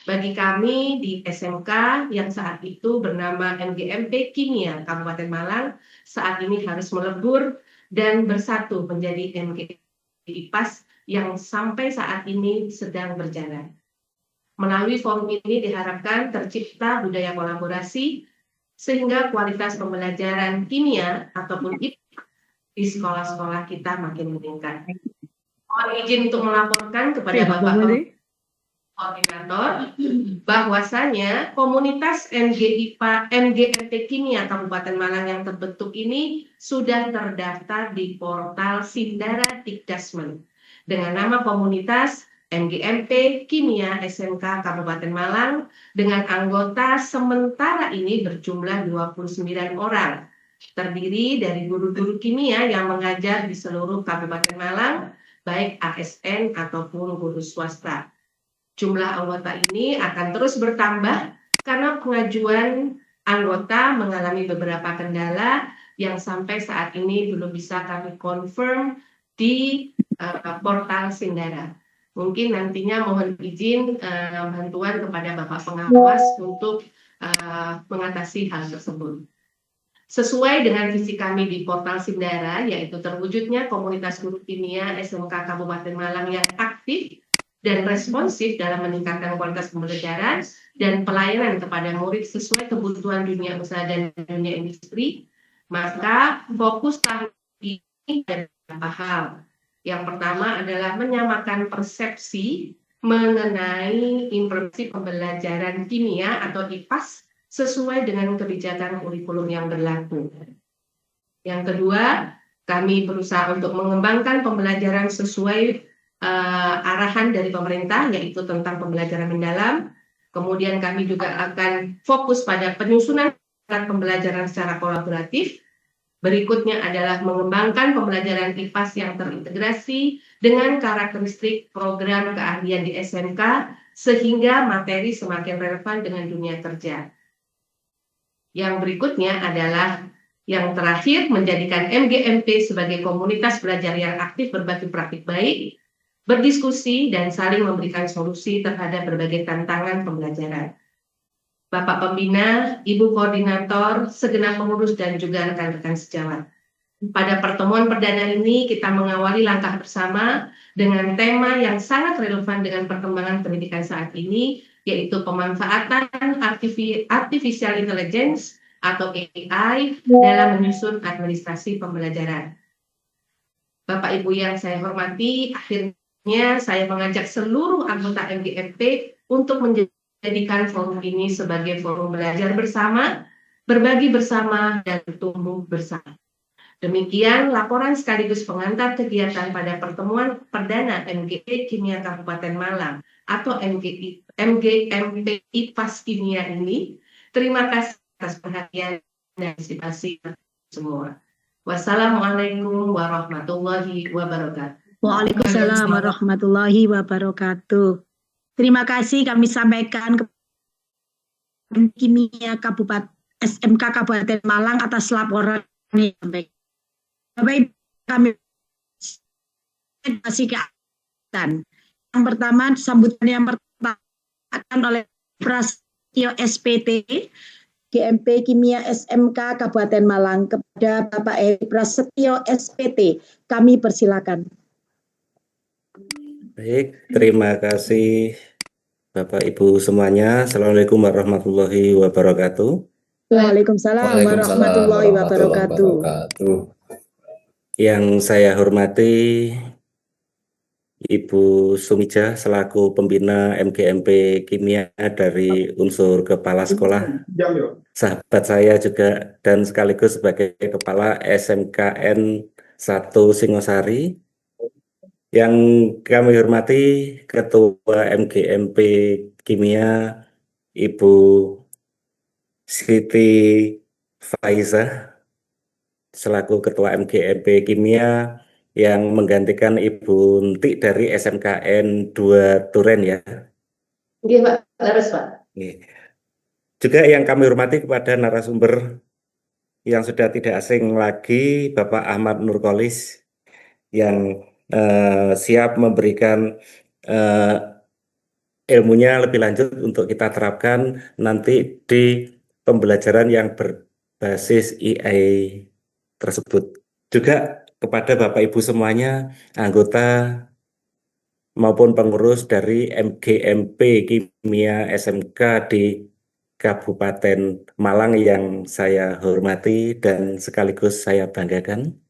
Bagi kami di SMK yang saat itu bernama MGMP Kimia Kabupaten Malang, saat ini harus melebur dan bersatu menjadi MGMP IPAS yang sampai saat ini sedang berjalan. Melalui forum ini diharapkan tercipta budaya kolaborasi sehingga kualitas pembelajaran kimia ataupun IPA di sekolah-sekolah kita makin meningkat. Mohon izin untuk melaporkan kepada Bapak Koordinator bahwasanya komunitas MGMP Kimia Kabupaten Malang yang terbentuk ini sudah terdaftar di portal Sindara Dikdasmen dengan nama komunitas MGMP Kimia SMK Kabupaten Malang dengan anggota sementara ini berjumlah 29 orang, terdiri dari guru-guru kimia yang mengajar di seluruh Kabupaten Malang, baik ASN ataupun guru swasta. Jumlah anggota ini akan terus bertambah karena pengajuan anggota mengalami beberapa kendala yang sampai saat ini belum bisa kami confirm di portal Sindara. Mungkin nantinya mohon izin bantuan kepada Bapak Pengawas untuk mengatasi hal tersebut. Sesuai dengan visi kami di portal Sindara, yaitu terwujudnya komunitas guru kimia SMK Kabupaten Malang yang aktif dan responsif dalam meningkatkan kualitas pembelajaran dan pelayanan kepada murid sesuai kebutuhan dunia usaha dan dunia industri, maka fokus tahun ini ada beberapa hal. Yang pertama adalah menyamakan persepsi mengenai implementasi pembelajaran kimia atau IPAS sesuai dengan kebijakan kurikulum yang berlaku. Yang kedua, kami berusaha untuk mengembangkan pembelajaran sesuai arahan dari pemerintah, yaitu tentang pembelajaran mendalam. Kemudian kami juga akan fokus pada penyusunan pembelajaran secara kolaboratif. Berikutnya adalah mengembangkan pembelajaran IPAS yang terintegrasi dengan karakteristik program keahlian di SMK sehingga materi semakin relevan dengan dunia kerja. Yang berikutnya adalah yang terakhir, menjadikan MGMP sebagai komunitas belajar yang aktif berbagi praktik baik, berdiskusi, dan saling memberikan solusi terhadap berbagai tantangan pembelajaran. Bapak Pembina, Ibu Koordinator, segenap pengurus, dan juga rekan-rekan sejawat. Pada pertemuan perdana ini kita mengawali langkah bersama dengan tema yang sangat relevan dengan perkembangan pendidikan saat ini, yaitu pemanfaatan artificial intelligence atau AI dalam menyusun administrasi pembelajaran. Bapak Ibu yang saya hormati, akhirnya saya mengajak seluruh anggota MGMP untuk menjadikan forum ini sebagai forum belajar bersama, berbagi bersama, dan tumbuh bersama. Demikian laporan sekaligus pengantar kegiatan pada pertemuan perdana MGP Kimia Kabupaten Malang atau MGMP IPAS Kimia ini. Terima kasih atas perhatian dan partisipasi semua. Wassalamualaikum warahmatullahi wabarakatuh. Waalaikumsalam warahmatullahi wabarakatuh. Terima kasih kami sampaikan ke Kimia Kabupaten SMK Kabupaten Malang atas laporan ini. Bapak Ibu, kami kasih keadaan. Yang pertama, sambutan yang pertama akan oleh Prasetyo SPT GMP Kimia SMK Kabupaten Malang kepada Bapak Eri Prasetyo SPT. Kami persilakan. Baik, terima kasih Bapak Ibu semuanya. Assalamualaikum warahmatullahi wabarakatuh. Waalaikumsalam warahmatullahi wabarakatuh. Yang saya hormati Ibu Sumija selaku pembina MGMP Kimia dari unsur kepala sekolah, sahabat saya juga dan sekaligus sebagai kepala SMKN 1 Singosari. Yang kami hormati Ketua MGMP Kimia Ibu Siti Faiza selaku Ketua MGMP Kimia yang menggantikan Ibu Nti dari SMKN 2 Duren ya. Iya Pak, harus Pak. Juga yang kami hormati kepada narasumber yang sudah tidak asing lagi, Bapak Ahmad Nurkolis yang siap memberikan ilmunya lebih lanjut untuk kita terapkan nanti di pembelajaran yang berbasis AI tersebut. Juga kepada Bapak Ibu semuanya, anggota maupun pengurus dari MGMP Kimia SMK di Kabupaten Malang yang saya hormati dan sekaligus saya banggakan.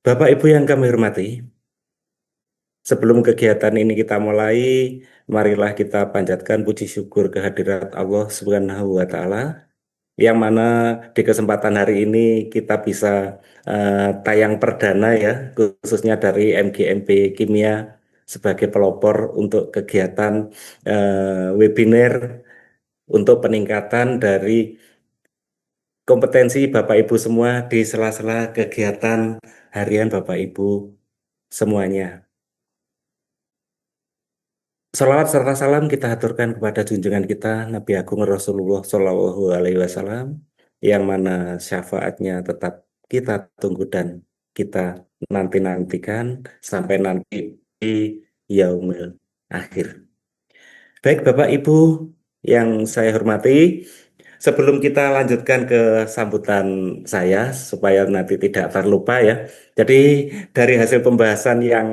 Bapak Ibu yang kami hormati, sebelum kegiatan ini kita mulai, marilah kita panjatkan puji syukur kehadirat Allah Subhanahu wa Ta'ala, yang mana di kesempatan hari ini kita bisa tayang perdana ya, khususnya dari MGMP Kimia sebagai pelopor untuk kegiatan webinar untuk peningkatan dari kompetensi Bapak Ibu semua di sela-sela kegiatan harian Bapak Ibu semuanya. Salawat serta salam kita aturkan kepada junjungan kita Nabi Agung Rasulullah Shallallahu Alaihi Wasallam, yang mana syafaatnya tetap kita tunggu dan kita nanti-nantikan sampai nanti di yaumil akhir. Baik Bapak Ibu yang saya hormati, sebelum kita lanjutkan ke sambutan saya supaya nanti tidak terlupa ya. Jadi dari hasil pembahasan yang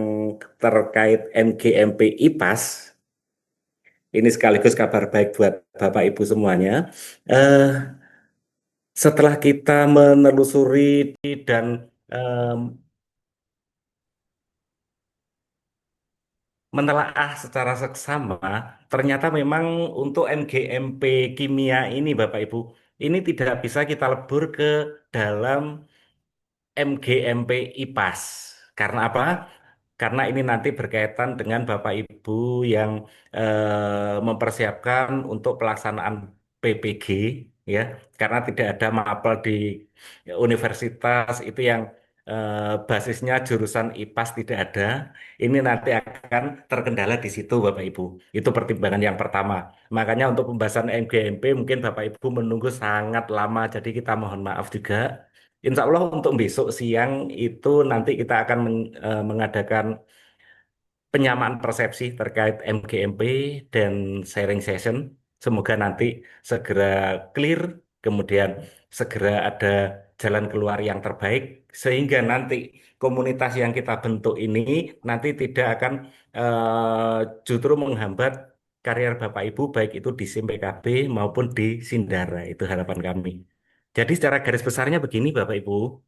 terkait MGMP IPAS, ini sekaligus kabar baik buat Bapak Ibu semuanya. Eh, Setelah kita menelusuri dan em, menelaah secara seksama, ternyata memang untuk MGMP kimia ini, Bapak Ibu, ini tidak bisa kita lebur ke dalam MGMP IPAS. Karena apa? Karena ini nanti berkaitan dengan Bapak Ibu yang mempersiapkan untuk pelaksanaan PPG, ya, karena tidak ada mapel di universitas itu yang basisnya jurusan IPAS tidak ada. Ini nanti akan terkendala di situ, Bapak Ibu. Itu pertimbangan yang pertama. Makanya untuk pembahasan MGMP mungkin Bapak Ibu menunggu sangat lama, jadi kita mohon maaf juga. Insya Allah untuk besok siang itu nanti kita akan mengadakan penyamaan persepsi terkait MGMP dan sharing session. Semoga nanti segera clear, kemudian segera ada jalan keluar yang terbaik, sehingga nanti komunitas yang kita bentuk ini nanti tidak akan justru menghambat karier Bapak Ibu, baik itu di SIM PKB maupun di Sindara. Itu harapan kami. Jadi secara garis besarnya begini Bapak Ibu,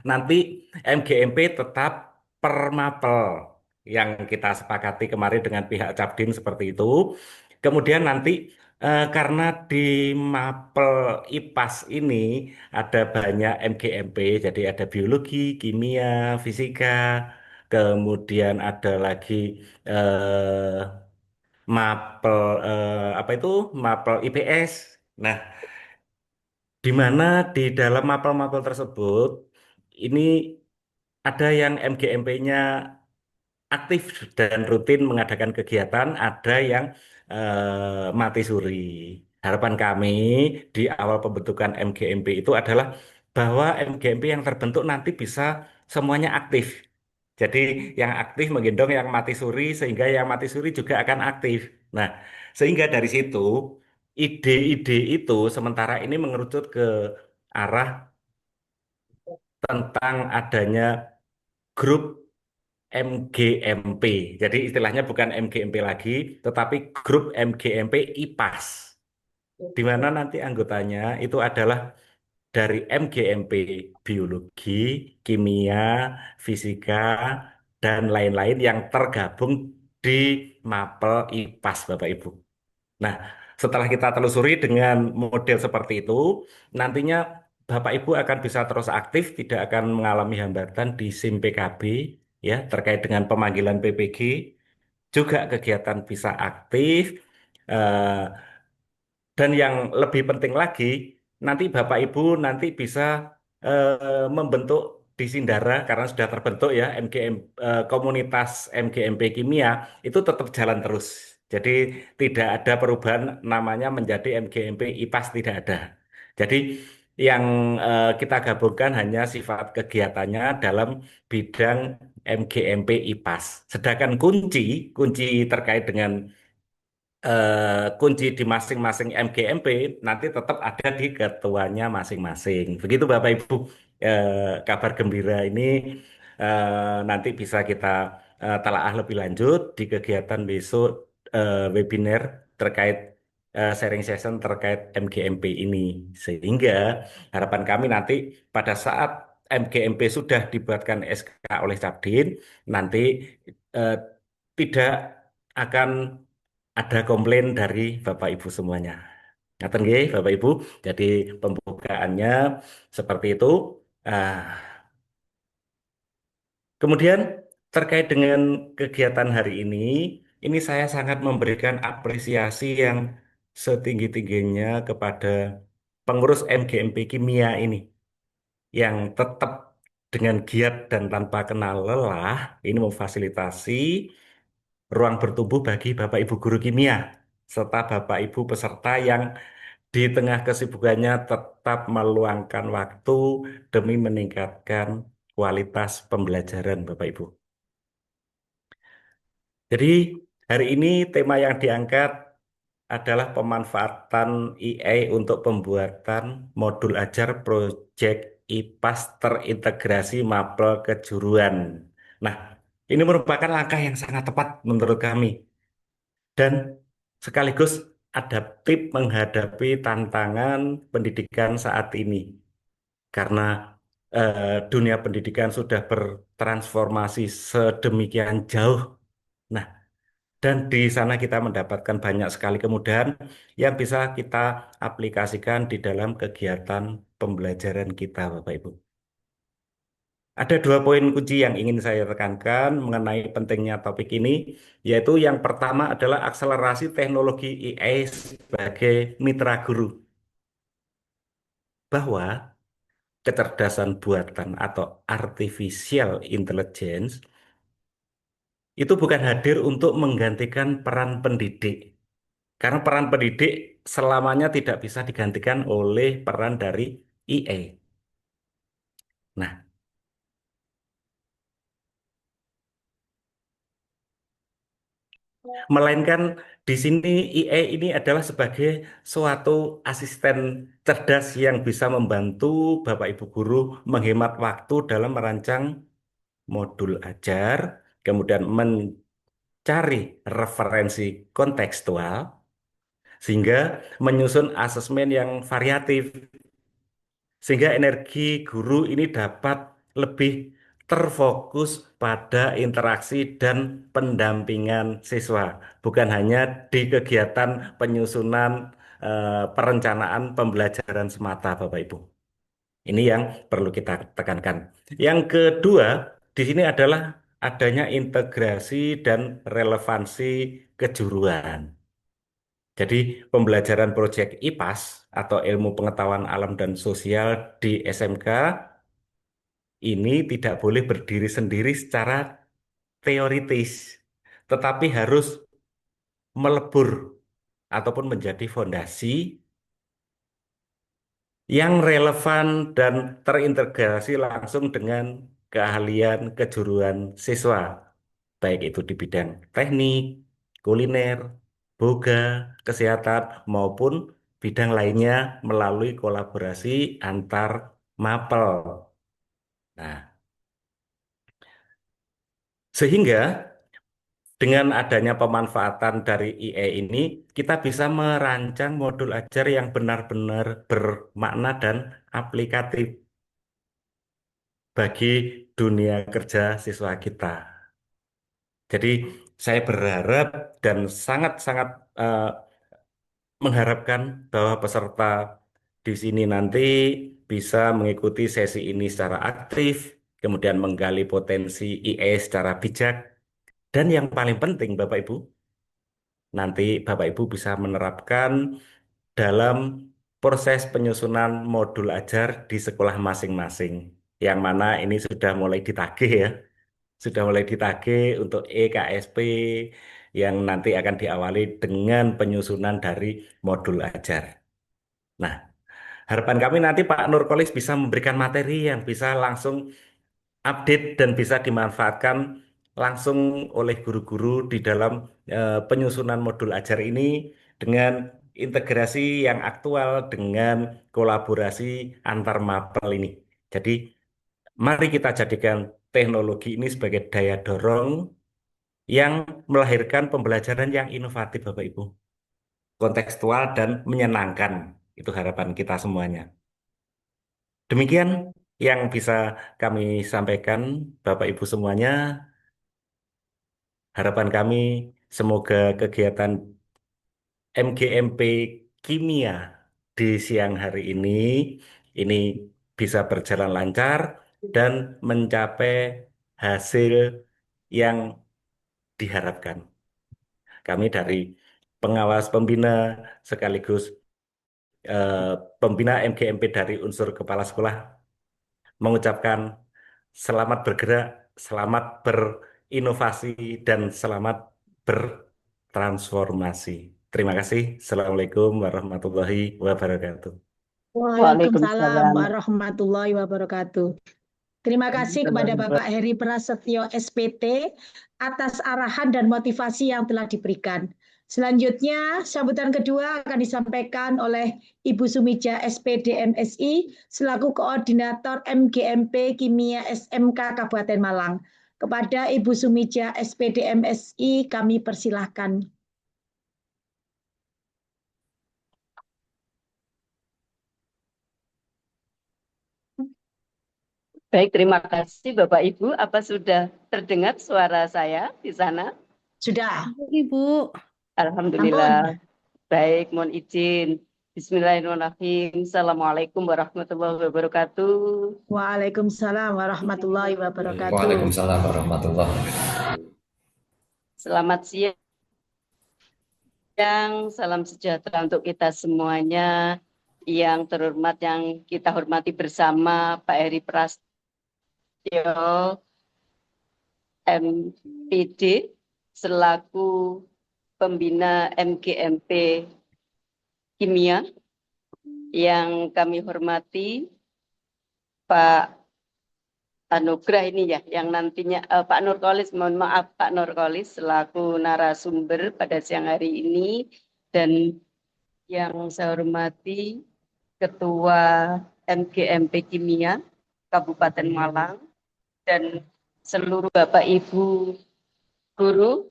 nanti MGMP tetap per mapel yang kita sepakati kemarin dengan pihak Capdim seperti itu. Kemudian nanti karena di mapel IPAS ini ada banyak MGMP, jadi ada biologi, kimia, fisika, kemudian ada lagi eh, mapel apa itu mapel IPS. Nah, di mana di dalam mapel-mapel tersebut ini ada yang MGMP-nya aktif dan rutin mengadakan kegiatan, ada yang mati suri. Harapan kami di awal pembentukan MGMP itu adalah bahwa MGMP yang terbentuk nanti bisa semuanya aktif. Jadi yang aktif menggendong yang mati suri sehingga yang mati suri juga akan aktif. Nah, sehingga dari situ ide-ide itu sementara ini mengerucut ke arah tentang adanya grup MGMP. Jadi istilahnya bukan MGMP lagi, tetapi grup MGMP IPAS, di mana nanti anggotanya itu adalah dari MGMP biologi, kimia, fisika, dan lain-lain yang tergabung di mapel IPAS, Bapak Ibu. Nah, setelah kita telusuri dengan model seperti itu, nantinya Bapak Ibu akan bisa terus aktif, tidak akan mengalami hambatan di SIM PKB, ya, terkait dengan pemanggilan PPG, juga kegiatan bisa aktif, eh, dan yang lebih penting lagi, nanti Bapak Ibu nanti bisa membentuk di Sindara karena sudah terbentuk ya komunitas MGMP Kimia itu tetap jalan terus. Jadi tidak ada perubahan namanya menjadi MGMP IPAS tidak ada. Jadi yang kita gabungkan hanya sifat kegiatannya dalam bidang MGMP IPAS. Sedangkan kunci terkait dengan kunci di masing-masing MGMP nanti tetap ada di ketuanya masing-masing. Begitu Bapak Ibu, kabar gembira ini nanti bisa kita telaah lebih lanjut di kegiatan besok webinar terkait sharing session terkait MGMP ini. Sehingga harapan kami nanti pada saat MGMP sudah dibuatkan SK oleh Cabdin, nanti eh, tidak akan ada komplain dari Bapak Ibu semuanya. Ngaten nggih, Bapak Ibu. Jadi pembukaannya seperti itu. Ah, kemudian terkait dengan kegiatan hari ini saya sangat memberikan apresiasi yang setinggi-tingginya kepada pengurus MGMP Kimia ini yang tetap dengan giat dan tanpa kenal lelah ini memfasilitasi ruang bertumbuh bagi Bapak Ibu guru kimia serta Bapak Ibu peserta yang di tengah kesibukannya tetap meluangkan waktu demi meningkatkan kualitas pembelajaran Bapak Ibu. Jadi hari ini tema yang diangkat adalah pemanfaatan IA untuk pembuatan modul ajar proyek IPAS terintegrasi mapel kejuruan. Nah, ini merupakan langkah yang sangat tepat menurut kami dan sekaligus adaptif menghadapi tantangan pendidikan saat ini. Karena dunia pendidikan sudah bertransformasi sedemikian jauh. Nah, dan di sana kita mendapatkan banyak sekali kemudahan yang bisa kita aplikasikan di dalam kegiatan pembelajaran kita, Bapak Ibu. Ada dua poin kunci yang ingin saya tekankan mengenai pentingnya topik ini, yaitu yang pertama adalah akselerasi teknologi AI sebagai mitra guru, bahwa kecerdasan buatan atau artificial intelligence itu bukan hadir untuk menggantikan peran pendidik, karena peran pendidik selamanya tidak bisa digantikan oleh peran dari AI. Nah, melainkan di sini AI ini adalah sebagai suatu asisten cerdas yang bisa membantu Bapak Ibu guru menghemat waktu dalam merancang modul ajar, kemudian mencari referensi kontekstual, sehingga menyusun asesmen yang variatif, sehingga energi guru ini dapat lebih terfokus pada interaksi dan pendampingan siswa, bukan hanya di kegiatan penyusunan perencanaan pembelajaran semata, Bapak Ibu. Ini yang perlu kita tekankan. Yang kedua, di sini adalah adanya integrasi dan relevansi kejuruan. Jadi pembelajaran proyek IPAS atau ilmu pengetahuan alam dan sosial di SMK ini tidak boleh berdiri sendiri secara teoritis, tetapi harus melebur ataupun menjadi fondasi yang relevan dan terintegrasi langsung dengan keahlian kejuruan siswa, baik itu di bidang teknik, kuliner, boga, kesehatan, maupun bidang lainnya melalui kolaborasi antar mapel. Nah, sehingga dengan adanya pemanfaatan dari IE ini, kita bisa merancang modul ajar yang benar-benar bermakna dan aplikatif bagi dunia kerja siswa kita. Jadi saya berharap dan sangat-sangat mengharapkan bahwa peserta di sini nanti bisa mengikuti sesi ini secara aktif, kemudian menggali potensi IE secara bijak, dan yang paling penting Bapak Ibu, nanti Bapak Ibu bisa menerapkan dalam proses penyusunan modul ajar di sekolah masing-masing. Yang mana ini sudah mulai ditagih ya, sudah mulai ditagih untuk EKSP yang nanti akan diawali dengan penyusunan dari modul ajar. Nah, Harapan kami nanti Pak Nurkolis bisa memberikan materi yang bisa langsung update dan bisa dimanfaatkan langsung oleh guru-guru di dalam penyusunan modul ajar ini dengan integrasi yang aktual dengan kolaborasi antar mapel ini. Jadi mari kita jadikan teknologi ini sebagai daya dorong yang melahirkan pembelajaran yang inovatif, Bapak Ibu, kontekstual dan menyenangkan. Itu harapan kita semuanya. Demikian yang bisa kami sampaikan, Bapak Ibu semuanya. Harapan kami semoga kegiatan MGMP Kimia di siang hari ini bisa berjalan lancar dan mencapai hasil yang diharapkan. Kami dari pengawas pembina sekaligus pembina MGMP dari unsur kepala sekolah mengucapkan selamat bergerak, selamat berinovasi, dan selamat bertransformasi. Terima kasih. Assalamualaikum warahmatullahi wabarakatuh. Waalaikumsalam Waalaikumsalam. warahmatullahi wabarakatuh. Terima kasih kepada Bapak Heri Prasetyo SPT atas arahan dan motivasi yang telah diberikan. Selanjutnya, sambutan kedua akan disampaikan oleh Ibu Sumija SPD MSI selaku Koordinator MGMP Kimia SMK Kabupaten Malang. Kepada Ibu Sumija SPD MSI kami persilahkan. Baik, terima kasih Bapak Ibu. Apa sudah terdengar suara saya di sana? Sudah. Ibu. Alhamdulillah. Baik, mohon izin. Bismillahirrahmanirrahim. Assalamualaikum warahmatullahi wabarakatuh. Waalaikumsalam warahmatullahi wabarakatuh. Waalaikumsalam warahmatullahi wabarakatuh. Selamat siang. Salam sejahtera untuk kita semuanya. Yang terhormat, yang kita hormati bersama Pak Heri Prasetyo MPD selaku pembina MGMP Kimia, yang kami hormati Pak Anugrah ini ya, yang nantinya Pak Nurkolis, mohon maaf Pak Nurkolis selaku narasumber pada siang hari ini, dan yang saya hormati Ketua MGMP Kimia Kabupaten Malang dan seluruh Bapak Ibu guru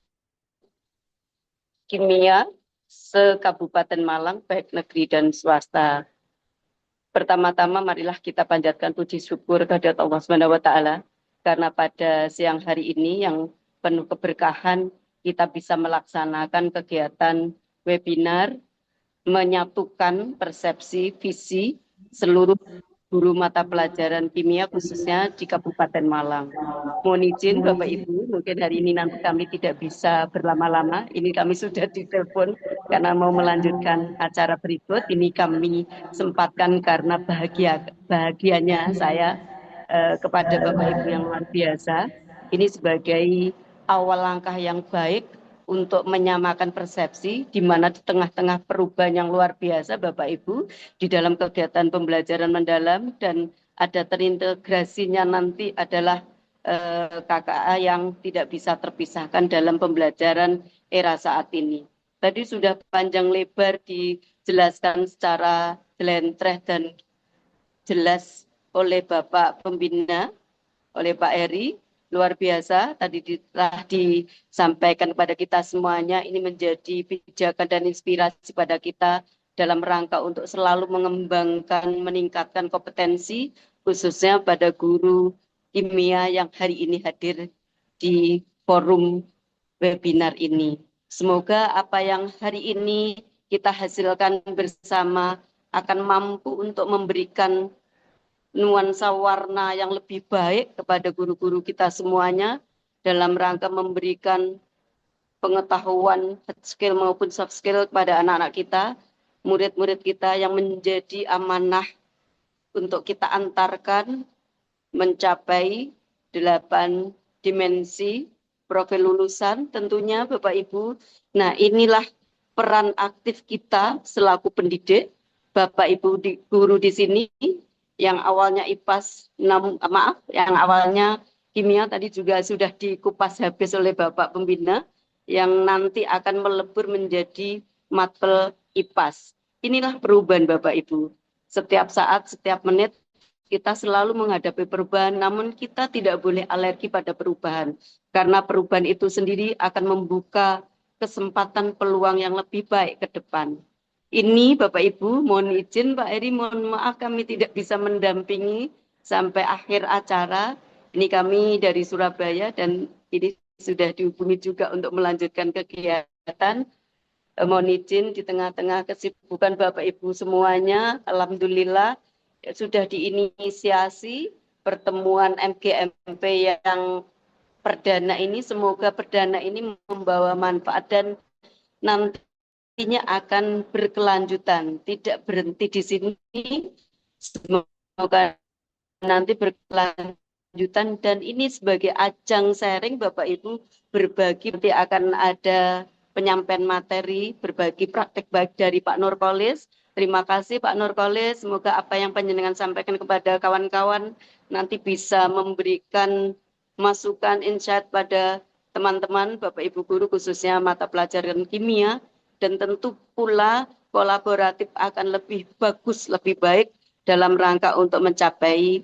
kimia se-Kabupaten Malang, baik negeri dan swasta. Pertama-tama marilah kita panjatkan puji syukur kehadirat Allah SWT, karena pada siang hari ini yang penuh keberkahan kita bisa melaksanakan kegiatan webinar menyatukan persepsi visi seluruh guru mata pelajaran kimia khususnya di Kabupaten Malang. Mohon izin Bapak Ibu, mungkin hari ini nanti kami tidak bisa berlama-lama. Ini kami sudah ditelepon karena mau melanjutkan acara berikut. Ini kami sempatkan karena bahagianya saya kepada Bapak Ibu yang luar biasa. Ini sebagai awal langkah yang baik untuk menyamakan persepsi, di mana di tengah-tengah perubahan yang luar biasa Bapak Ibu di dalam kegiatan pembelajaran mendalam, dan ada terintegrasinya nanti adalah KKA yang tidak bisa terpisahkan dalam pembelajaran era saat ini. Tadi sudah panjang lebar dijelaskan secara jelentreh dan jelas oleh Bapak Pembina, oleh Pak Heri. Luar biasa, tadi telah disampaikan kepada kita semuanya, ini menjadi pijakan dan inspirasi pada kita dalam rangka untuk selalu mengembangkan, meningkatkan kompetensi, khususnya pada guru kimia yang hari ini hadir di forum webinar ini. Semoga apa yang hari ini kita hasilkan bersama akan mampu untuk memberikan nuansa warna yang lebih baik kepada guru-guru kita semuanya dalam rangka memberikan pengetahuan hard skill maupun soft skill kepada anak-anak kita, murid-murid kita yang menjadi amanah untuk kita antarkan mencapai 8 dimensi profil lulusan tentunya Bapak Ibu. Nah, inilah peran aktif kita selaku pendidik Bapak Ibu guru di sini yang awalnya IPAS, yang awalnya kimia tadi juga sudah dikupas habis oleh Bapak Pembina, yang nanti akan melebur menjadi matkul IPAS. Inilah perubahan Bapak Ibu. Setiap saat, setiap menit, kita selalu menghadapi perubahan, namun kita tidak boleh alergi pada perubahan. Karena perubahan itu sendiri akan membuka kesempatan peluang yang lebih baik ke depan. Ini Bapak Ibu, mohon izin Pak Eri, mohon maaf kami tidak bisa mendampingi sampai akhir acara. Ini kami dari Surabaya dan ini sudah dihubungi juga untuk melanjutkan kegiatan. Mohon izin di tengah-tengah kesibukan Bapak Ibu semuanya, Alhamdulillah sudah diinisiasi pertemuan MGMP yang perdana ini. Semoga perdana ini membawa manfaat dan nantinya akan berkelanjutan, tidak berhenti di sini. Semoga nanti berkelanjutan dan ini sebagai ajang sharing Bapak Ibu berbagi. Nanti akan ada penyampaian materi berbagi praktek baik dari Pak Nurkolis. Terima kasih Pak Nurkolis, semoga apa yang panjenengan sampaikan kepada kawan-kawan nanti bisa memberikan masukan insight pada teman-teman Bapak Ibu guru khususnya mata pelajaran kimia, dan tentu pula kolaboratif akan lebih bagus, lebih baik dalam rangka untuk mencapai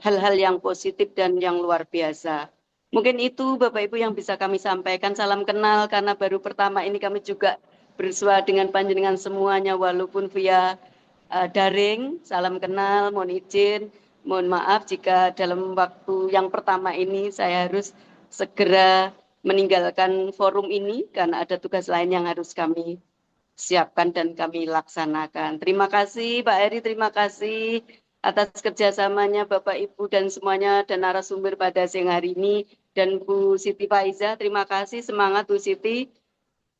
hal-hal yang positif dan yang luar biasa. Mungkin itu Bapak Ibu yang bisa kami sampaikan. Salam kenal, karena baru pertama ini kami juga bersua dengan panjenengan semuanya walaupun via daring. Salam kenal, mohon izin, mohon maaf jika dalam waktu yang pertama ini saya harus segera meninggalkan forum ini karena ada tugas lain yang harus kami siapkan dan kami laksanakan. Terima kasih Pak Eri, terima kasih atas kerjasamanya Bapak Ibu dan semuanya dan narasumber pada siang hari ini, dan Bu Siti Faiza, terima kasih, semangat Bu Siti.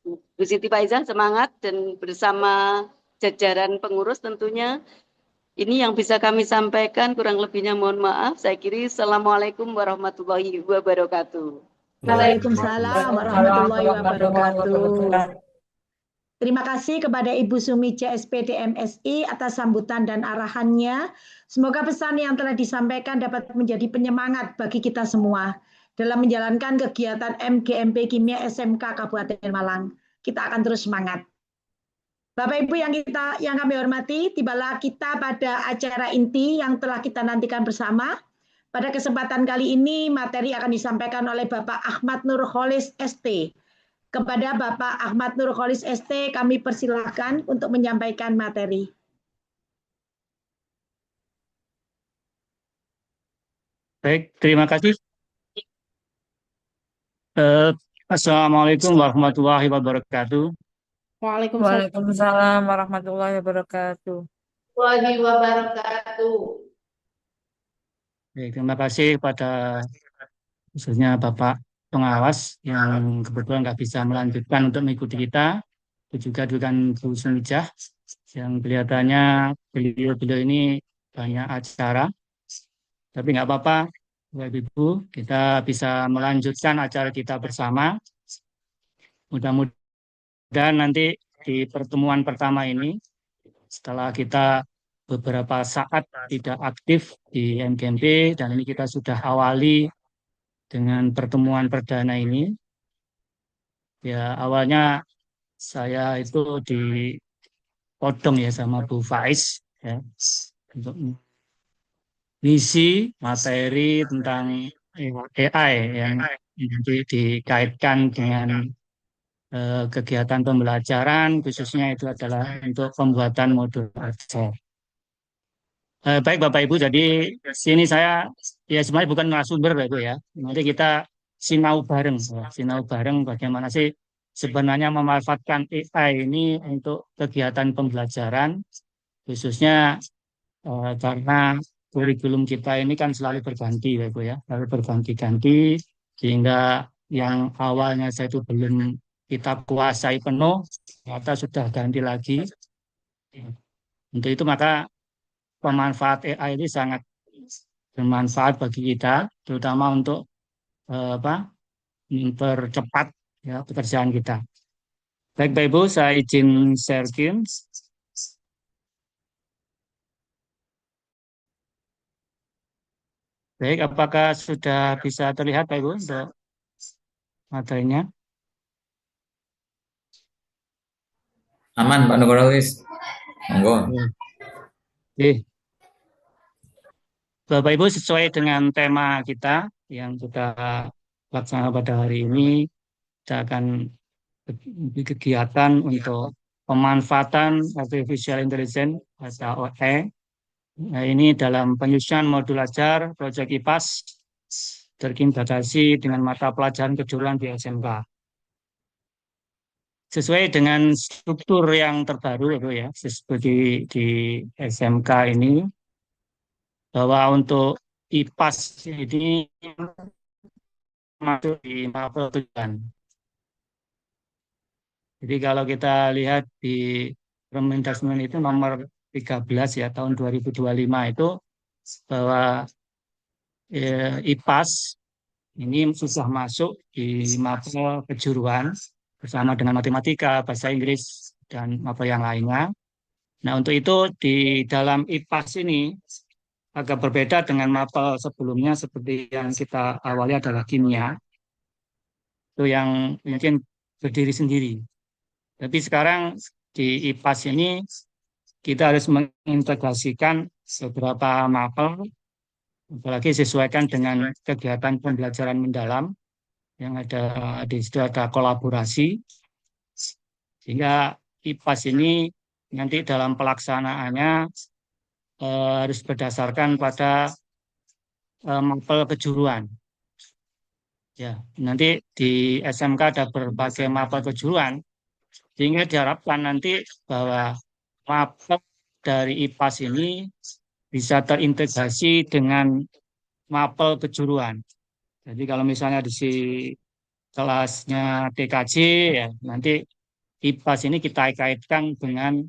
Bu Siti Faiza semangat, dan bersama jajaran pengurus tentunya. Ini yang bisa kami sampaikan, kurang lebihnya mohon maaf. Saya kira Assalamualaikum warahmatullahi wabarakatuh. Waalaikumsalam warahmatullahi wabarakatuh. Terima kasih kepada Ibu Sumi CSPD MSI atas sambutan dan arahannya. Semoga pesan yang telah disampaikan dapat menjadi penyemangat bagi kita semua dalam menjalankan kegiatan MGMP Kimia SMK Kabupaten Malang. Kita akan terus semangat. Bapak Ibu yang kami hormati, tibalah kita pada acara inti yang telah kita nantikan bersama. Pada kesempatan kali ini materi akan disampaikan oleh Bapak Ahmad Nurholis ST. Kepada Bapak Ahmad Nurholis ST kami persilahkan untuk menyampaikan materi. Baik, terima kasih. Assalamualaikum warahmatullahi wabarakatuh. Waalaikumsalam warahmatullahi wabarakatuh. Baik, terima kasih kepada khususnya Bapak pengawas yang kebetulan nggak bisa melanjutkan untuk mengikuti kita. Itu juga dengan Bu Sunijah yang kelihatannya beliau ini banyak acara. Tapi nggak apa-apa, Bapak Ibu, kita bisa melanjutkan acara kita bersama. Mudah-mudahan nanti di pertemuan pertama ini, setelah kita beberapa saat tidak aktif di MGMP, dan ini kita sudah awali dengan pertemuan perdana ini. Ya, awalnya saya itu dipodong ya sama Bu Faiz ya, untuk misi materi tentang AI yang nanti dikaitkan dengan kegiatan pembelajaran, khususnya itu adalah untuk pembuatan modul ajar. Baik Bapak Ibu, jadi sini saya ya sebenarnya bukan narasumber Bapak Ibu ya. Nanti kita sinau bareng bagaimana sih sebenarnya memanfaatkan AI ini untuk kegiatan pembelajaran, khususnya karena kurikulum kita ini kan selalu berganti Bapak Ibu ya, selalu berganti-ganti, sehingga yang awalnya saya itu belum kita kuasai penuh, ternyata sudah ganti lagi. Untuk itu maka pemanfaat AI ini sangat bermanfaat bagi kita, terutama untuk mempercepat ya, pekerjaan kita. Baik Bapak Ibu, saya izin share screen. Baik, apakah sudah bisa terlihat Pak Ibu untuk materinya? Aman Pak Nurholis. Monggo. Oke. Bapak Ibu, sesuai dengan tema kita yang kita laksanakan pada hari ini, kita akan kegiatan untuk pemanfaatan artificial intelligence atau AI. Nah, ini dalam penyusunan modul ajar proyek IPAS terintegrasi dengan mata pelajaran kejuruan di SMK. Sesuai dengan struktur yang terbaru itu ya, seperti di SMK ini, bahwa untuk IPAS ini masuk di mapel tujuan. Jadi kalau kita lihat di Permendagri itu nomor 13 ya tahun 2025 itu bahwa IPAS ini susah masuk di mapel kejuruan bersama dengan matematika, bahasa Inggris, dan mapel yang lainnya. Nah, untuk itu di dalam IPAS ini agak berbeda dengan mapel sebelumnya seperti yang kita awali adalah kimia, itu yang mungkin berdiri sendiri. Tapi sekarang di IPAS ini kita harus mengintegrasikan beberapa mapel, apalagi sesuaikan dengan kegiatan pembelajaran mendalam yang ada di situ ada kolaborasi, sehingga IPAS ini nanti dalam pelaksanaannya harus berdasarkan pada mapel kejuruan. Ya, nanti di SMK ada berbagai mapel kejuruan, sehingga diharapkan nanti bahwa mapel dari IPAS ini bisa terintegrasi dengan mapel kejuruan. Jadi kalau misalnya di kelasnya TKJ ya nanti IPAS ini kita kaitkan dengan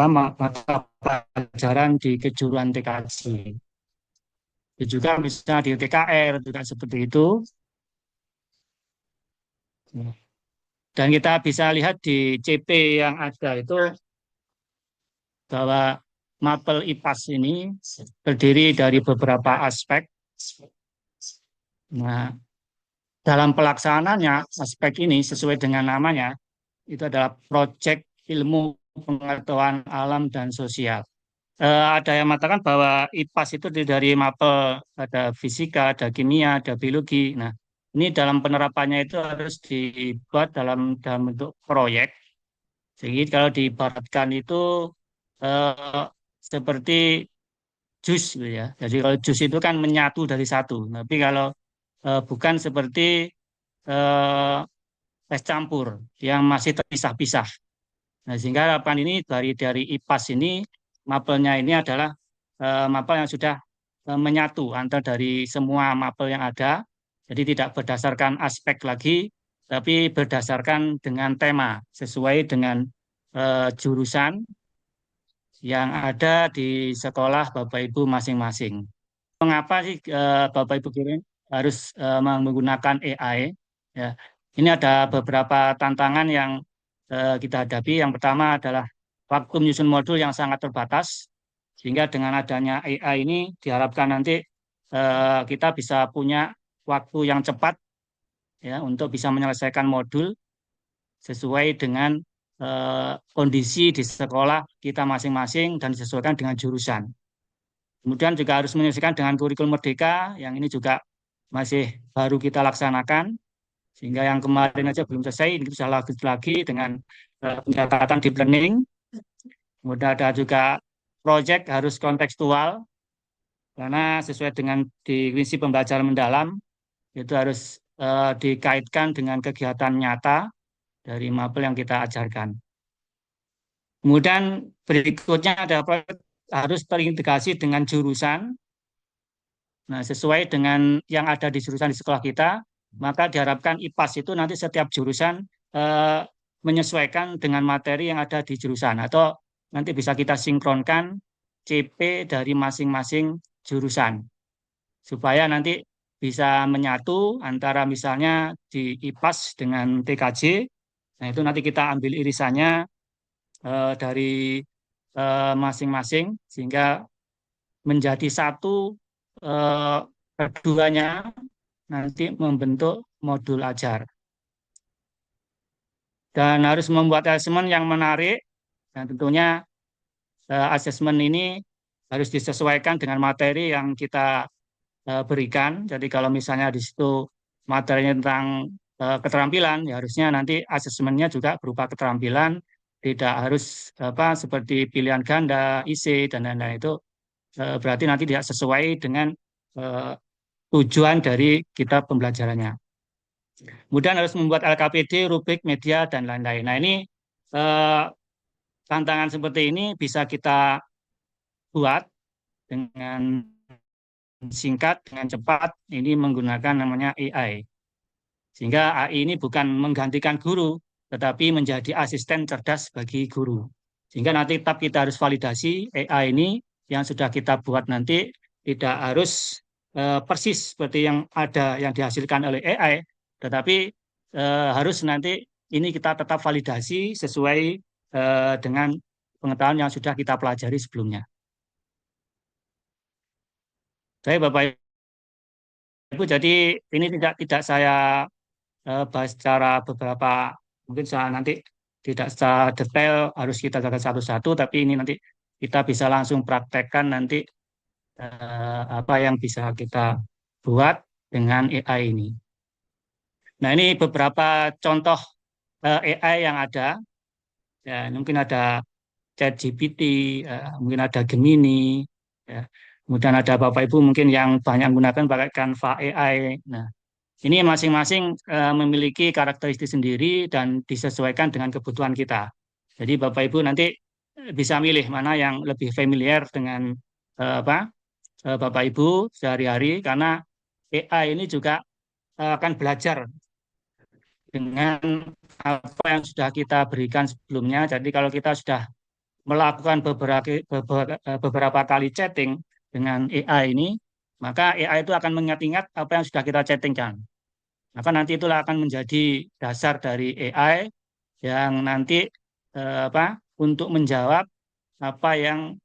mata pelajaran di kejuruan TKJ. Juga misalnya di TKR juga seperti itu. Dan kita bisa lihat di CP yang ada itu bahwa mapel IPAS ini terdiri dari beberapa aspek. Nah, dalam pelaksanaannya aspek ini sesuai dengan namanya itu adalah proyek ilmu pengetahuan alam dan sosial. Ada yang mengatakan bahwa IPAS itu terdiri dari mapel, ada fisika, ada kimia, ada biologi. Nah, ini dalam penerapannya itu harus dibuat dalam bentuk proyek. Jadi kalau diibaratkan itu seperti jus gitu ya. Jadi kalau jus itu kan menyatu dari satu. Tapi kalau bukan seperti es campur yang masih terpisah-pisah. Nah, sehingga harapan ini dari IPAS ini mapelnya ini adalah mapel yang sudah menyatu antar dari semua mapel yang ada. Jadi tidak berdasarkan aspek lagi, tapi berdasarkan dengan tema sesuai dengan jurusan yang ada di sekolah Bapak Ibu masing-masing. Mengapa sih Bapak Ibu kira harus menggunakan AI? Ya, ini ada beberapa tantangan yang kita hadapi. Yang pertama adalah waktu menyusun modul yang sangat terbatas, sehingga dengan adanya AI ini diharapkan nanti kita bisa punya waktu yang cepat ya untuk bisa menyelesaikan modul sesuai dengan kondisi di sekolah kita masing-masing dan disesuaikan dengan jurusan. Kemudian juga harus menyesuaikan dengan kurikulum Merdeka, yang ini juga masih baru kita laksanakan, sehingga yang kemarin aja belum selesai, ini bisa lanjut lagi dengan pencatatan deep learning. Kemudian ada juga proyek harus kontekstual, karena sesuai dengan di prinsip pembelajaran mendalam, itu harus dikaitkan dengan kegiatan nyata dari mapel yang kita ajarkan. Kemudian berikutnya ada harus terintegrasi dengan jurusan. Nah, sesuai dengan yang ada di jurusan di sekolah kita, maka diharapkan IPAS itu nanti setiap jurusan menyesuaikan dengan materi yang ada di jurusan, atau nanti bisa kita sinkronkan CP dari masing-masing jurusan supaya nanti bisa menyatu antara misalnya di IPAS dengan TKJ. Nah, itu nanti kita ambil irisannya dari masing-masing sehingga menjadi satu eh, keduanya nanti membentuk modul ajar dan harus membuat asesmen yang menarik dan tentunya asesmen ini harus disesuaikan dengan materi yang kita berikan. Jadi kalau misalnya di situ materinya tentang keterampilan, ya harusnya nanti asesmennya juga berupa keterampilan, tidak harus apa seperti pilihan ganda, IC dan lain-lain itu berarti nanti tidak sesuai dengan eh, tujuan dari kita pembelajarannya. Kemudian harus membuat LKPD, rubrik, media dan lain-lain. Nah ini eh, tantangan seperti ini bisa kita buat dengan singkat, dengan cepat, ini menggunakan namanya AI. Sehingga AI ini bukan menggantikan guru, tetapi menjadi asisten cerdas bagi guru. Sehingga nanti tetap kita harus validasi AI ini yang sudah kita buat nanti tidak harus persis seperti yang ada yang dihasilkan oleh AI, tetapi harus nanti ini kita tetap validasi sesuai dengan pengetahuan yang sudah kita pelajari sebelumnya. Saya Bapak Ibu, jadi ini tidak saya bahas secara beberapa, mungkin saya nanti tidak secara detail harus kita jaga satu-satu, tapi ini nanti kita bisa langsung praktekkan nanti apa yang bisa kita buat dengan AI ini. Nah ini beberapa contoh AI yang ada, ya, mungkin ada ChatGPT, mungkin ada Gemini, ya. Kemudian ada Bapak Ibu mungkin yang banyak menggunakan pakai Canva AI. Nah, ini masing-masing memiliki karakteristik sendiri dan disesuaikan dengan kebutuhan kita. Jadi Bapak Ibu nanti bisa milih mana yang lebih familiar dengan Bapak Ibu sehari-hari karena AI ini juga akan belajar dengan apa yang sudah kita berikan sebelumnya. Jadi kalau kita sudah melakukan beberapa kali chatting dengan AI ini, maka AI itu akan mengingat-ingat apa yang sudah kita chattingkan. Maka nanti itulah akan menjadi dasar dari AI yang nanti untuk menjawab apa yang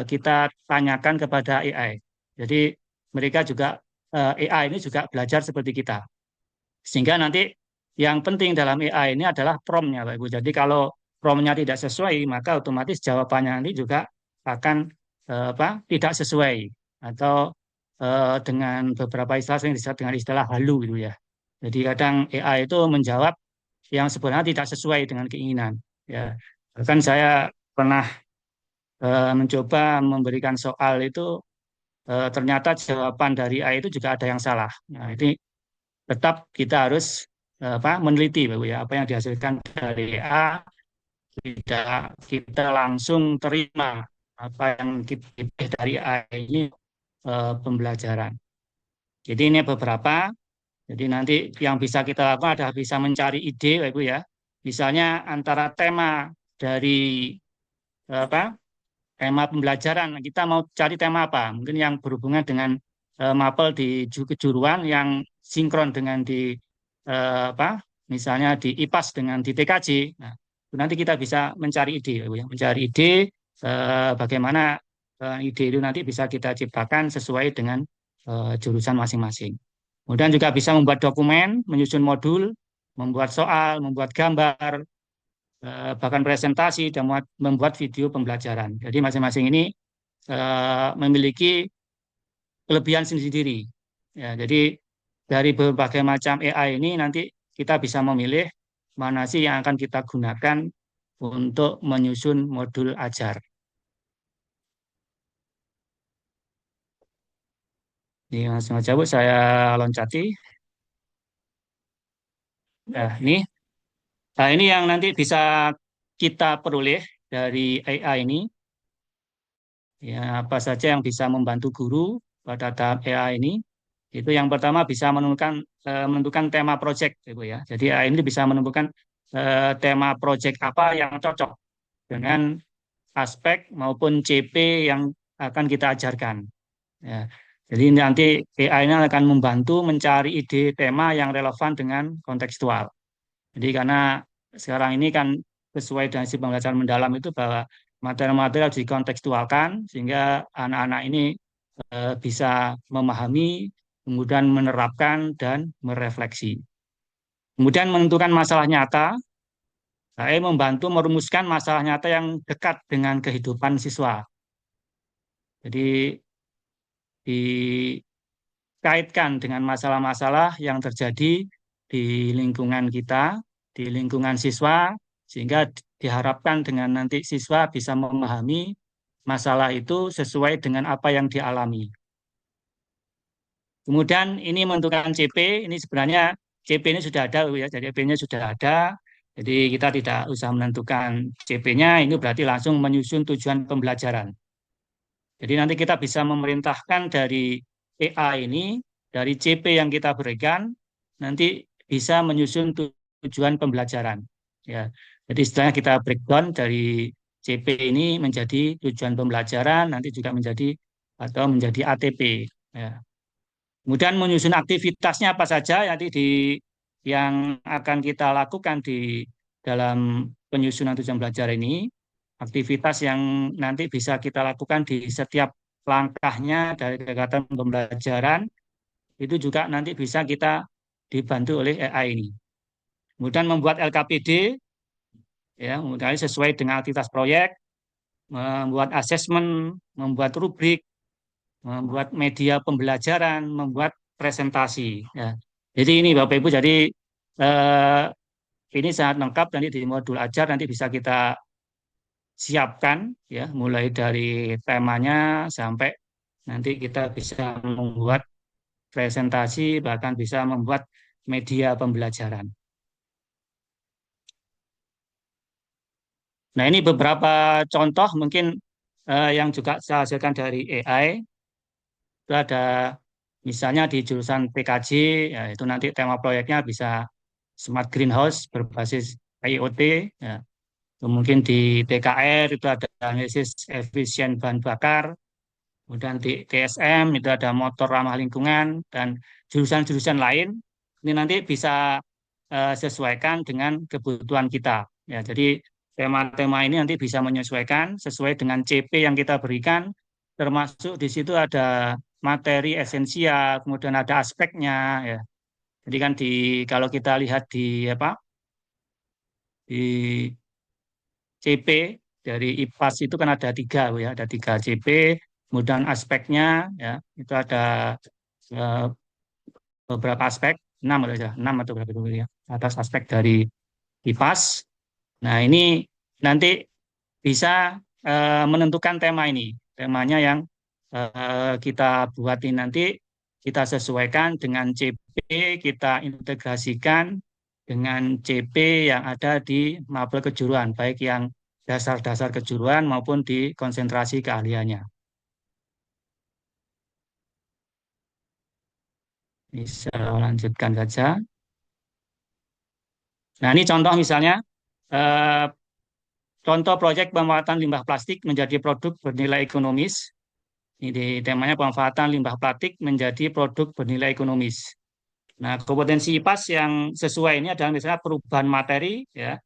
kita tanyakan kepada AI. Jadi mereka juga AI ini juga belajar seperti kita. Sehingga nanti yang penting dalam AI ini adalah prompt-nya, Pak Ibu. Jadi kalau prompt-nya tidak sesuai, maka otomatis jawabannya nanti juga akan tidak sesuai atau dengan beberapa istilah yang disebut dengan istilah halu gitu ya. Jadi kadang AI itu menjawab yang sebenarnya tidak sesuai dengan keinginan. Ya, bahkan saya pernah mencoba memberikan soal itu ternyata jawaban dari AI itu juga ada yang salah. Nah, ini tetap kita harus meneliti apa yang dihasilkan dari AI, tidak kita langsung terima apa yang kita dari AI ini pembelajaran. Jadi ini beberapa. Jadi nanti yang bisa kita lakukan adalah bisa mencari ide, Ibu ya. Misalnya antara tema dari tema pembelajaran, kita mau cari tema apa? Mungkin yang berhubungan dengan mapel di kejuruan yang sinkron dengan di misalnya di IPAS dengan di TKJ. Nah, nanti kita bisa mencari ide, ya. Mencari ide bagaimana ide itu nanti bisa kita ciptakan sesuai dengan jurusan masing-masing. Kemudian juga bisa membuat dokumen, menyusun modul, membuat soal, membuat gambar, bahkan presentasi, dan membuat video pembelajaran. Jadi masing-masing ini memiliki kelebihan sendiri-sendiri. Ya, jadi dari berbagai macam AI ini nanti kita bisa memilih mana sih yang akan kita gunakan untuk menyusun modul ajar. Ini langsung aja Bu, saya loncati. Nah, ini yang nanti bisa kita peroleh dari AI ini. Ya, apa saja yang bisa membantu guru pada tahap AI ini. Itu yang pertama bisa menentukan tema project, Ibu ya. Jadi AI ini bisa menentukan tema project apa yang cocok dengan aspek maupun CP yang akan kita ajarkan. Ya. Jadi nanti AI ini akan membantu mencari ide tema yang relevan dengan kontekstual. Jadi karena sekarang ini kan sesuai dengan si pembelajaran mendalam itu bahwa materi-materi harus dikontekstualkan sehingga anak-anak ini bisa memahami, kemudian menerapkan dan merefleksi. Kemudian menentukan masalah nyata, saya membantu merumuskan masalah nyata yang dekat dengan kehidupan siswa. Jadi dikaitkan dengan masalah-masalah yang terjadi di lingkungan kita, di lingkungan siswa, sehingga diharapkan dengan nanti siswa bisa memahami masalah itu sesuai dengan apa yang dialami. Kemudian ini menentukan CP, ini sebenarnya CP ini sudah ada, ya, jadi CP-nya sudah ada, jadi kita tidak usah menentukan CP-nya, ini berarti langsung menyusun tujuan pembelajaran. Jadi nanti kita bisa memerintahkan dari EA ini, dari CP yang kita berikan, nanti bisa menyusun tujuan pembelajaran. Ya, jadi istilahnya kita breakdown dari CP ini menjadi tujuan pembelajaran, nanti juga menjadi atau menjadi ATP. Ya. Kemudian menyusun aktivitasnya apa saja nanti yang akan kita lakukan di dalam penyusunan tujuan belajar ini, aktivitas yang nanti bisa kita lakukan di setiap langkahnya dari kegiatan pembelajaran, itu juga nanti bisa kita dibantu oleh AI ini. Kemudian membuat LKPD, ya, kemudian sesuai dengan aktivitas proyek, membuat asesmen, membuat rubrik, membuat media pembelajaran, membuat presentasi. Ya. Jadi ini Bapak Ibu, jadi ini sangat lengkap nanti di modul ajar nanti bisa kita siapkan ya, mulai dari temanya sampai nanti kita bisa membuat presentasi, bahkan bisa membuat media pembelajaran. Nah ini beberapa contoh mungkin yang juga saya hasilkan dari AI. Itu ada misalnya di jurusan PKJ, ya, itu nanti tema proyeknya bisa smart greenhouse berbasis IoT. Ya. Mungkin di TKR itu ada analisis efisien bahan bakar. Kemudian di TSM itu ada motor ramah lingkungan dan jurusan-jurusan lain. Ini nanti bisa sesuaikan dengan kebutuhan kita. Ya, jadi tema-tema ini nanti bisa menyesuaikan sesuai dengan CP yang kita berikan. Termasuk di situ ada materi esensial, kemudian ada aspeknya. Ya. Jadi kan kalau kita lihat di di CP dari IPAS itu kan ada 3 ya, ada 3 CP. Kemudian aspeknya ya itu ada eh, beberapa aspek, 6 atau 6 atau berapa itu ya, atas aspek dari IPAS. Nah ini nanti bisa menentukan tema ini, temanya yang kita buat ini nanti kita sesuaikan dengan CP, kita integrasikan dengan CP yang ada di mapel kejuruan, baik yang dasar-dasar kejuruan maupun di konsentrasi keahliannya. Bisa lanjutkan saja. Nah ini contoh misalnya, eh, contoh proyek pemanfaatan limbah plastik menjadi produk bernilai ekonomis. Ini temanya pemanfaatan limbah plastik menjadi produk bernilai ekonomis. Nah, kompetensi IPAS yang sesuai ini adalah misalnya perubahan materi, ya,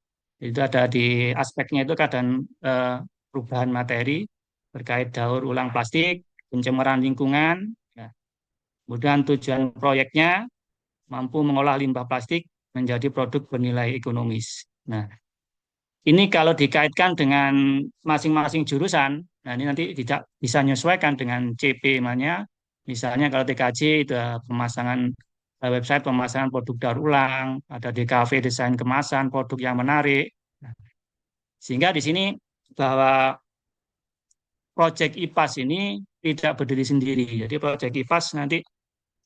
itu ada di aspeknya itu keadaan perubahan materi terkait daur ulang plastik, pencemaran lingkungan, ya. Kemudian tujuan proyeknya mampu mengolah limbah plastik menjadi produk bernilai ekonomis. Nah, ini kalau dikaitkan dengan masing-masing jurusan, nah ini nanti tidak bisa menyesuaikan dengan CP-nya. Misalnya kalau TKJ itu pemasangan website pemasangan produk daur ulang, ada DKV desain kemasan produk yang menarik. Nah, sehingga di sini bahwa proyek IPAS ini tidak berdiri sendiri. Jadi proyek IPAS nanti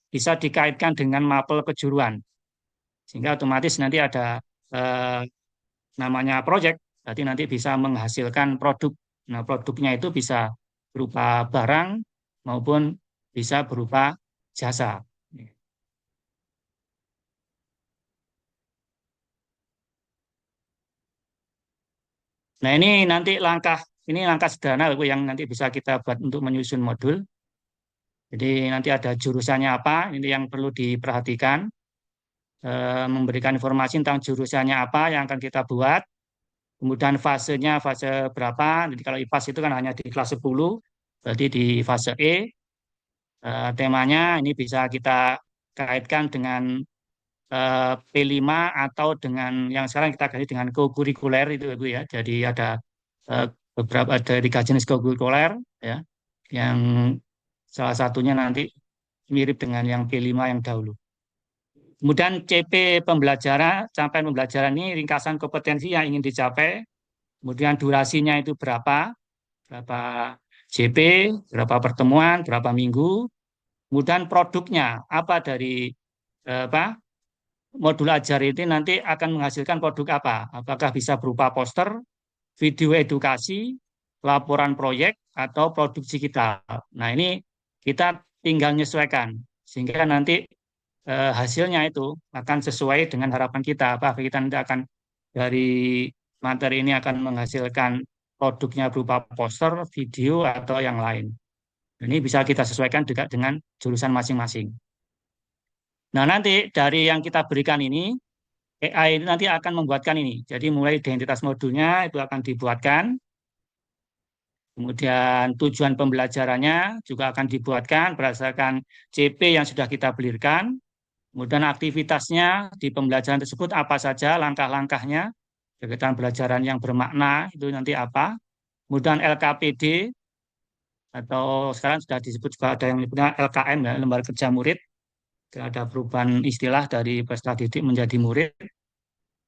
bisa dikaitkan dengan mapel kejuruan. Sehingga otomatis nanti ada namanya proyek, berarti nanti bisa menghasilkan produk. Nah, produknya itu bisa berupa barang maupun bisa berupa jasa. Nah, ini langkah sederhana yang nanti bisa kita buat untuk menyusun modul. Jadi nanti ada jurusannya apa, ini yang perlu diperhatikan. Memberikan informasi tentang jurusannya apa yang akan kita buat. Kemudian fasenya fase berapa. Jadi kalau IPAS itu kan hanya di kelas 10, berarti di fase E. Temanya ini bisa kita kaitkan dengan P5 atau dengan yang sekarang kita ganti dengan co-kurikuler itu Ibu ya. Jadi ada eh, beberapa dari jenis co-kurikuler ya, yang salah satunya nanti mirip dengan yang P5 yang dahulu. Kemudian CP pembelajaran, capaian pembelajaran ini ringkasan kompetensi yang ingin dicapai, kemudian durasinya itu berapa JP, berapa pertemuan, berapa minggu, kemudian produknya apa dari apa modul ajar ini nanti akan menghasilkan produk apa? Apakah bisa berupa poster, video edukasi, laporan proyek, atau produk digital. Nah, ini kita tinggal menyesuaikan sehingga nanti hasilnya itu akan sesuai dengan harapan kita. Apakah kita nanti akan dari materi ini akan menghasilkan produknya berupa poster, video, atau yang lain. Ini bisa kita sesuaikan juga dengan jurusan masing-masing. Nah, nanti dari yang kita berikan ini, AI ini nanti akan membuatkan ini. Jadi mulai identitas modulnya itu akan dibuatkan, kemudian tujuan pembelajarannya juga akan dibuatkan berdasarkan CP yang sudah kita belirkan, kemudian aktivitasnya di pembelajaran tersebut apa saja, langkah-langkahnya, kegiatan pembelajaran yang bermakna itu nanti apa, kemudian LKPD, atau sekarang sudah disebut juga ada yang menyebutnya LKM, ya, Lembaga Kerja Murid, ada perubahan istilah dari peserta didik menjadi murid.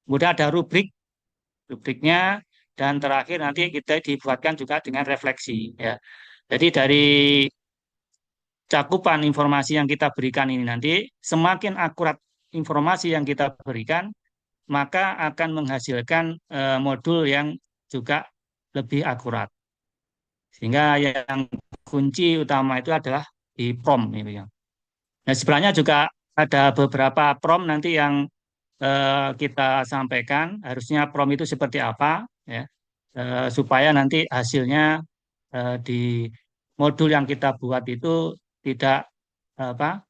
Kemudian ada rubriknya, dan terakhir nanti kita dibuatkan juga dengan refleksi. Ya. Jadi dari cakupan informasi yang kita berikan ini nanti, semakin akurat informasi yang kita berikan, maka akan menghasilkan modul yang juga lebih akurat. Sehingga yang kunci utama itu adalah di prompt. Gitu ya. Nah, sebenarnya juga ada beberapa prompt nanti yang kita sampaikan, harusnya prompt itu seperti apa, ya, supaya nanti hasilnya di modul yang kita buat itu tidak apa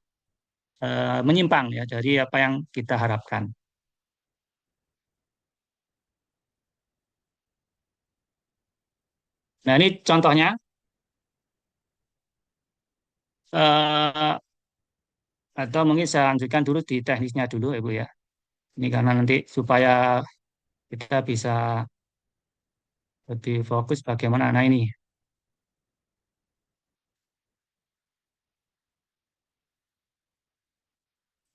menyimpang ya dari apa yang kita harapkan. Nah, ini contohnya. Atau mungkin saya lanjutkan dulu di teknisnya dulu, Ibu ya. Ini karena nanti supaya kita bisa lebih fokus bagaimana. Nah, ini.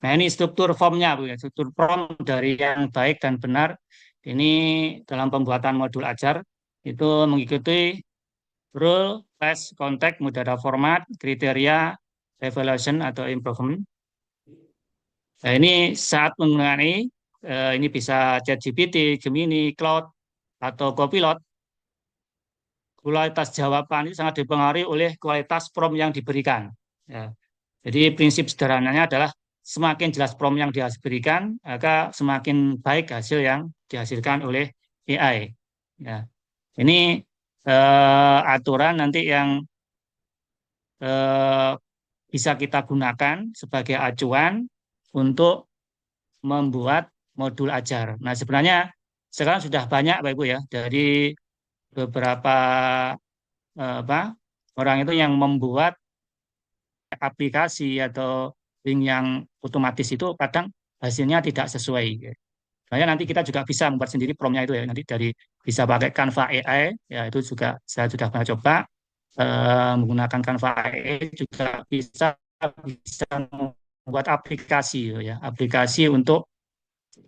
Nah, ini struktur formnya, Bu ya. Struktur form dari yang baik dan benar. Ini dalam pembuatan modul ajar itu mengikuti rule, test, konteks, metode format, kriteria, evaluation atau improvement. Nah, ini saat menggunakan ini bisa ChatGPT, Gemini, Claude, atau Copilot, kualitas jawaban itu sangat dipengaruhi oleh kualitas prompt yang diberikan. Ya. Jadi prinsip sederhananya adalah semakin jelas prompt yang diberikan, maka semakin baik hasil yang dihasilkan oleh AI. Ya. Ini aturan nanti yang eh, bisa kita gunakan sebagai acuan untuk membuat modul ajar. Nah, sebenarnya sekarang sudah banyak Bapak Ibu ya dari beberapa apa orang itu yang membuat aplikasi atau link yang otomatis itu kadang hasilnya tidak sesuai. Makanya nanti kita juga bisa membuat sendiri promnya itu ya, nanti dari bisa pakai Canva AI ya, itu juga saya sudah pernah coba menggunakan Canva AI juga bisa membuat aplikasi ya, aplikasi untuk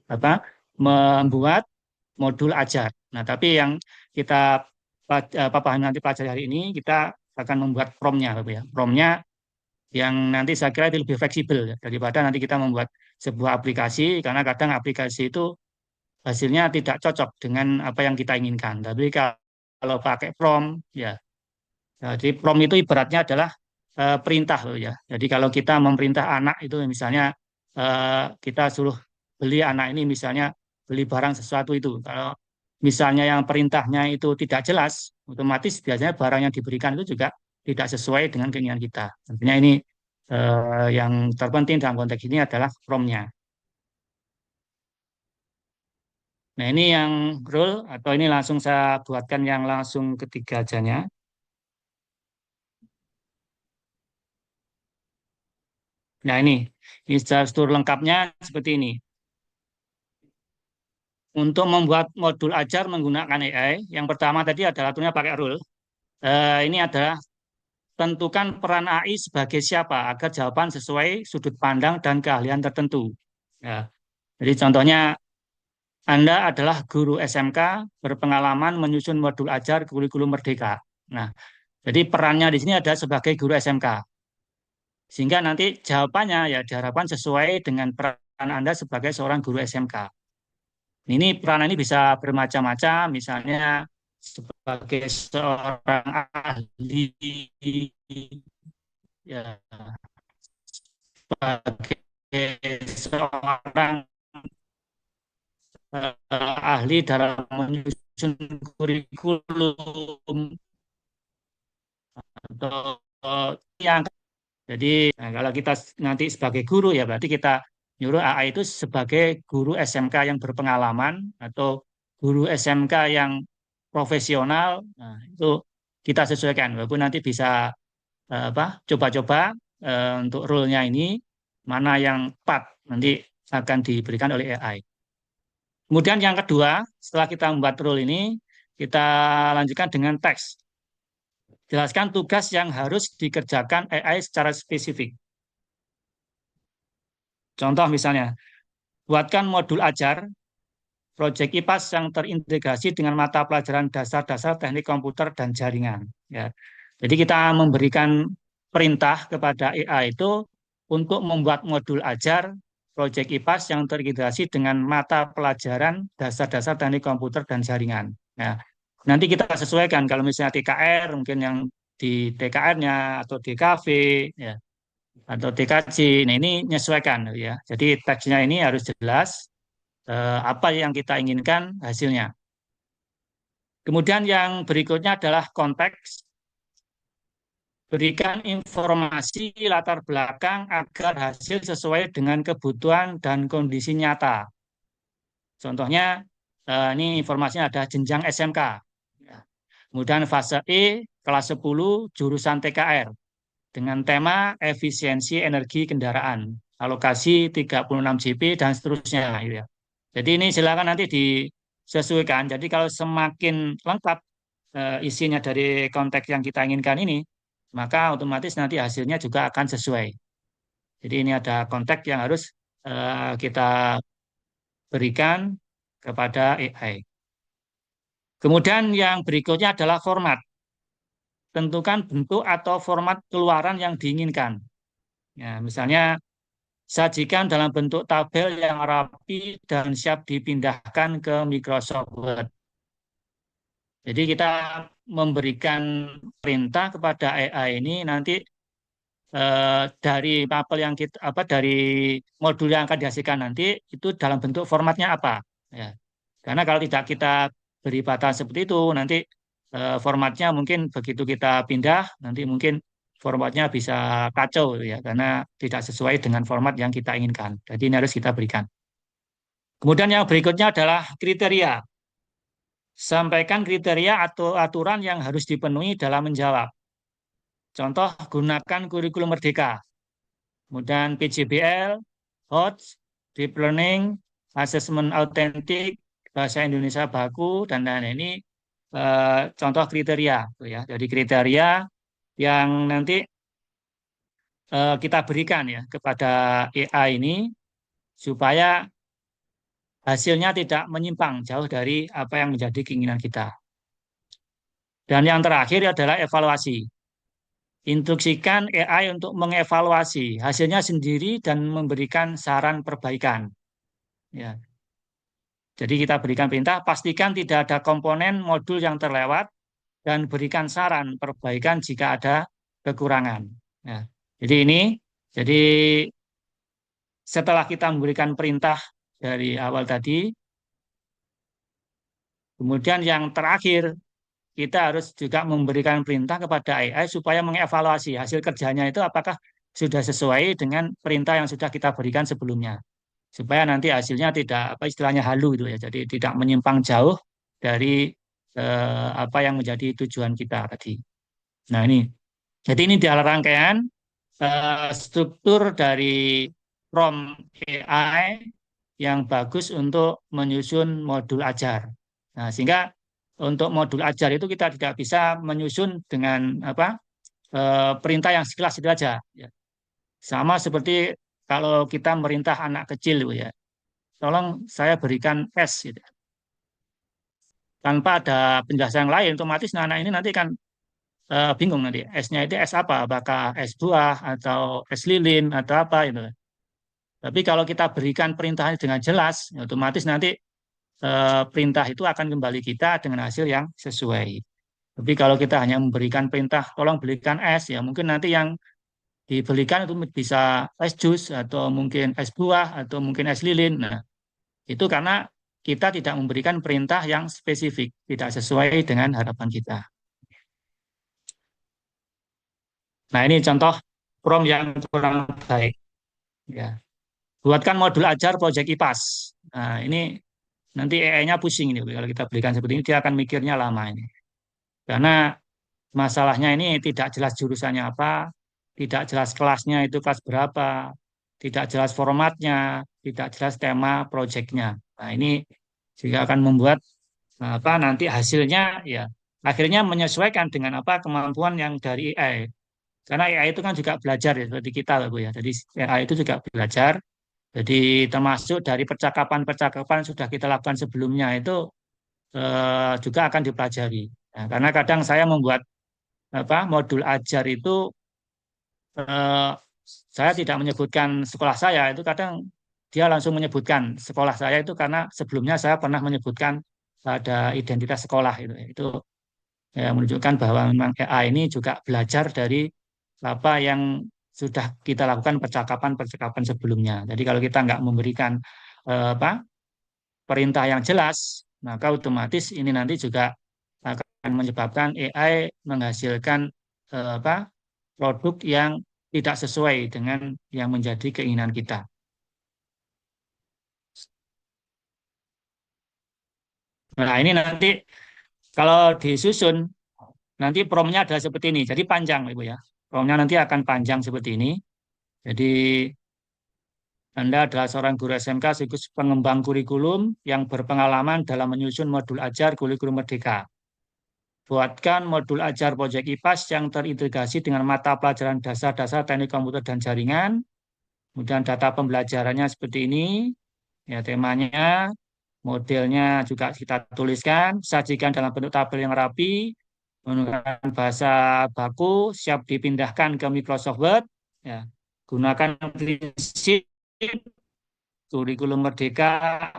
apa membuat modul ajar. Nah, tapi yang kita pahami nanti pelajari hari ini, kita akan membuat promnya ya. Promnya yang nanti saya kira itu lebih fleksibel ya, daripada nanti kita membuat sebuah aplikasi, karena kadang aplikasi itu hasilnya tidak cocok dengan apa yang kita inginkan. Tapi kalau pakai prompt, ya, jadi prompt itu ibaratnya adalah perintah loh ya. Jadi kalau kita memerintah anak itu misalnya kita suruh beli anak ini misalnya beli barang sesuatu itu. Kalau misalnya yang perintahnya itu tidak jelas, otomatis biasanya barang yang diberikan itu juga tidak sesuai dengan keinginan kita. Tentunya ini yang terpenting dalam konteks ini adalah prompt-nya. Nah, ini yang rule atau ini langsung saya buatkan yang langsung ketiga ajanya. Nah ini struktur lengkapnya seperti ini. Untuk membuat modul ajar menggunakan AI, yang pertama tadi adalah aturnya pakai rule. Ini adalah tentukan peran AI sebagai siapa agar jawaban sesuai sudut pandang dan keahlian tertentu. Ya. Jadi contohnya Anda adalah guru SMK berpengalaman menyusun modul ajar kurikulum Merdeka. Nah, jadi perannya di sini ada sebagai guru SMK. Sehingga nanti jawabannya ya diharapkan sesuai dengan peran Anda sebagai seorang guru SMK. Ini peran ini bisa bermacam-macam, misalnya sebagai seorang ahli, ya, sebagai seorang ahli dalam menyusun kurikulum atau yang jadi kalau kita nanti sebagai guru ya berarti kita nyuruh AI itu sebagai guru SMK yang berpengalaman atau guru SMK yang profesional. Nah, itu kita sesuaikan walaupun nanti bisa coba-coba untuk role-nya ini mana yang tepat nanti akan diberikan oleh AI. Kemudian yang kedua, setelah kita membuat role ini, kita lanjutkan dengan teks. Jelaskan tugas yang harus dikerjakan AI secara spesifik. Contoh misalnya, buatkan modul ajar proyek IPAS yang terintegrasi dengan mata pelajaran dasar-dasar teknik komputer dan jaringan. Ya. Jadi kita memberikan perintah kepada AI itu untuk membuat modul ajar proyek IPAS yang terintegrasi dengan mata pelajaran dasar-dasar teknik komputer dan jaringan. Nah, nanti kita sesuaikan kalau misalnya TKR mungkin yang di TKR-nya atau DKV ya atau TKJ. Nah, ini menyesuaikan ya. Jadi teksnya ini harus jelas apa yang kita inginkan hasilnya. Kemudian yang berikutnya adalah konteks. Berikan informasi latar belakang agar hasil sesuai dengan kebutuhan dan kondisi nyata. Contohnya, ini informasinya ada jenjang SMK. Kemudian fase E, kelas 10, jurusan TKR. Dengan tema efisiensi energi kendaraan. Alokasi 36 JP dan seterusnya. Jadi ini silakan nanti disesuaikan. Jadi kalau semakin lengkap isinya dari konteks yang kita inginkan ini, maka otomatis nanti hasilnya juga akan sesuai. Jadi ini ada konteks yang harus kita berikan kepada AI. Kemudian yang berikutnya adalah format. Tentukan bentuk atau format keluaran yang diinginkan. Ya, misalnya sajikan dalam bentuk tabel yang rapi dan siap dipindahkan ke Microsoft Word. Jadi kita memberikan perintah kepada AI ini nanti dari mapel yang kita dari modul yang akan dihasilkan nanti itu dalam bentuk formatnya apa ya. Karena kalau tidak kita beri batas seperti itu nanti formatnya mungkin begitu kita pindah nanti mungkin formatnya bisa kacau ya karena tidak sesuai dengan format yang kita inginkan. Jadi ini harus kita berikan. Kemudian yang berikutnya adalah kriteria. Sampaikan kriteria atau aturan yang harus dipenuhi dalam menjawab. Contoh, gunakan kurikulum Merdeka. Kemudian PJBL, HOTS, Deep Learning, Assessment Autentik, Bahasa Indonesia Baku, dan lain-lain. Ini contoh kriteria. Ya. Jadi kriteria yang nanti kita berikan ya kepada AI ini supaya hasilnya tidak menyimpang jauh dari apa yang menjadi keinginan kita. Dan yang terakhir adalah evaluasi. Instruksikan AI untuk mengevaluasi hasilnya sendiri dan memberikan saran perbaikan. Ya. Jadi kita berikan perintah, pastikan tidak ada komponen modul yang terlewat dan berikan saran perbaikan jika ada kekurangan. Ya. Jadi setelah kita memberikan perintah dari awal tadi, kemudian yang terakhir kita harus juga memberikan perintah kepada AI supaya mengevaluasi hasil kerjanya itu apakah sudah sesuai dengan perintah yang sudah kita berikan sebelumnya. Supaya nanti hasilnya tidak istilahnya halu itu ya. Jadi tidak menyimpang jauh dari apa yang menjadi tujuan kita tadi. Nah, ini. Jadi ini adalah rangkaian struktur dari prompt AI yang bagus untuk menyusun modul ajar. Nah, sehingga untuk modul ajar itu kita tidak bisa menyusun dengan apa perintah yang sekilas itu aja. Ya. Sama seperti kalau kita merintah anak kecil, Bu, ya. Tolong saya berikan S, gitu. Tanpa ada penjelasan yang lain, otomatis anak ini nanti kan bingung nanti. S-nya itu S apa? Apakah es buah atau es lilin atau apa itu. Tapi kalau kita berikan perintahnya dengan jelas, ya otomatis nanti perintah itu akan kembali kita dengan hasil yang sesuai. Tapi kalau kita hanya memberikan perintah, tolong belikan es, ya mungkin nanti yang dibelikan itu bisa es jus atau mungkin es buah atau mungkin es lilin. Nah, itu karena kita tidak memberikan perintah yang spesifik, tidak sesuai dengan harapan kita. Nah, ini contoh prompt yang kurang baik. Ya. Buatkan modul ajar proyek IPAS. Nah, ini nanti AI-nya pusing ini. Kalau kita berikan seperti ini, dia akan mikirnya lama ini. Karena masalahnya ini tidak jelas jurusannya apa, tidak jelas kelasnya itu kelas berapa, tidak jelas formatnya, tidak jelas tema proyeknya. Nah, ini juga akan membuat apa nanti hasilnya ya akhirnya menyesuaikan dengan apa kemampuan yang dari AI. Karena AI itu kan juga belajar ya seperti kita Bu ya. Jadi AI itu juga belajar. Jadi termasuk dari percakapan-percakapan yang sudah kita lakukan sebelumnya itu juga akan dipelajari. Nah, karena kadang saya membuat apa modul ajar itu eh, saya tidak menyebutkan sekolah saya itu kadang dia langsung menyebutkan sekolah saya itu karena sebelumnya saya pernah menyebutkan ada identitas sekolah itu ya, menunjukkan bahwa memang AI ini juga belajar dari apa yang sudah kita lakukan percakapan-percakapan sebelumnya. Jadi kalau kita nggak memberikan apa perintah yang jelas, maka otomatis ini nanti juga akan menyebabkan AI menghasilkan apa produk yang tidak sesuai dengan yang menjadi keinginan kita. Nah, ini nanti kalau disusun, nanti promnya adalah seperti ini. Jadi panjang, Ibu ya. Promnya nanti akan panjang seperti ini. Jadi Anda adalah seorang guru SMK sekaligus pengembang kurikulum yang berpengalaman dalam menyusun modul ajar kurikulum merdeka. Buatkan modul ajar proyek IPAS yang terintegrasi dengan mata pelajaran dasar-dasar teknik komputer dan jaringan. Kemudian data pembelajarannya seperti ini. Ya, temanya, modelnya juga kita tuliskan, sajikan dalam bentuk tabel yang rapi, menggunakan bahasa baku, siap dipindahkan ke Microsoft Word. Ya, gunakan prinsip kurikulum merdeka,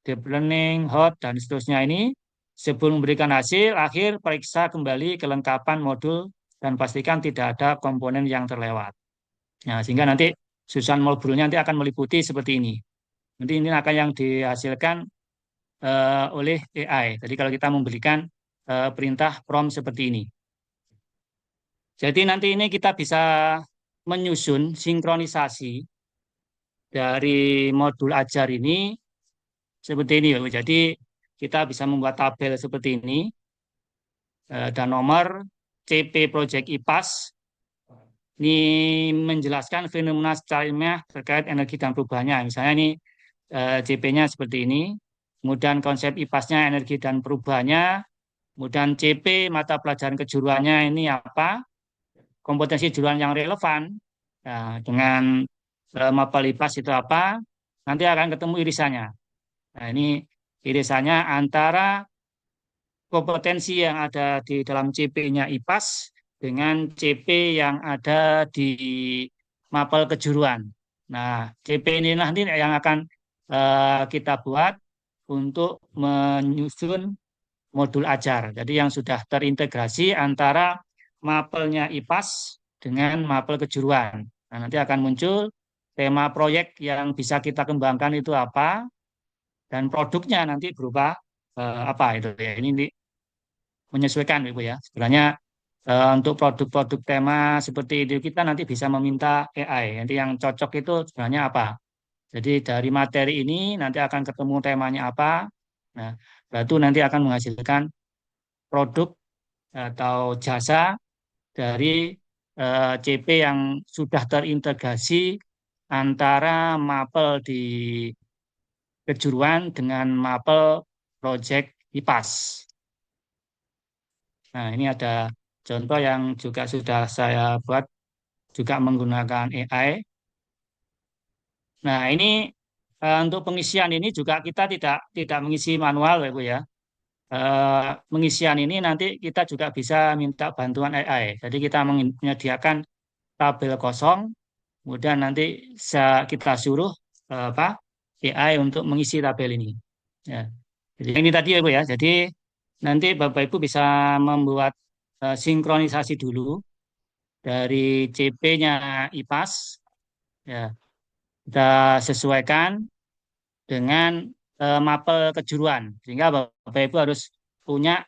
deep learning, hot, dan seterusnya ini. Sebelum memberikan hasil, akhir periksa kembali kelengkapan modul dan pastikan tidak ada komponen yang terlewat. Nah, sehingga nanti susunan modulnya nanti akan meliputi seperti ini. Nanti ini akan yang dihasilkan oleh AI. Jadi kalau kita memberikan perintah prompt seperti ini. Jadi nanti ini kita bisa menyusun sinkronisasi dari modul ajar ini seperti ini. Jadi kita bisa membuat tabel seperti ini dan nomor CP Project IPAS ini menjelaskan fenomena secara ilmiah terkait energi dan perubahannya. Misalnya ini CP-nya seperti ini, kemudian konsep IPAS-nya energi dan perubahannya, kemudian CP mata pelajaran kejuruannya ini apa, kompetensi kejuruan yang relevan dengan mapel IPAS itu apa, nanti akan ketemu irisannya. Nah, ini irisannya antara kompetensi yang ada di dalam CP-nya IPAS dengan CP yang ada di mapel kejuruan. Nah, CP ini nanti yang akan kita buat untuk menyusun modul ajar. Jadi yang sudah terintegrasi antara mapelnya IPAS dengan mapel kejuruan. Nah, nanti akan muncul tema proyek yang bisa kita kembangkan itu apa, dan produknya nanti berupa apa itu ya. Ini menyesuaikan Ibu ya. Sebenarnya untuk produk-produk tema seperti itu kita nanti bisa meminta AI. Nanti yang cocok itu sebenarnya apa. Jadi dari materi ini nanti akan ketemu temanya apa. Nah, itu nanti akan menghasilkan produk atau jasa dari CP yang sudah terintegrasi antara mapel di kejuruan dengan mapel project IPAS. Nah, ini ada contoh yang juga sudah saya buat juga menggunakan AI. Nah, ini untuk pengisian ini juga kita tidak mengisi manual, ya, Bu ya. Pengisian ini nanti kita juga bisa minta bantuan AI. Jadi kita menyediakan tabel kosong, kemudian nanti kita suruh AI untuk mengisi tabel ini. Ya. Jadi ini tadi ya Bu ya. Jadi nanti Bapak Ibu bisa membuat sinkronisasi dulu dari CP-nya IPAS. Ya, kita sesuaikan dengan mapel kejuruan, sehingga Bapak Ibu harus punya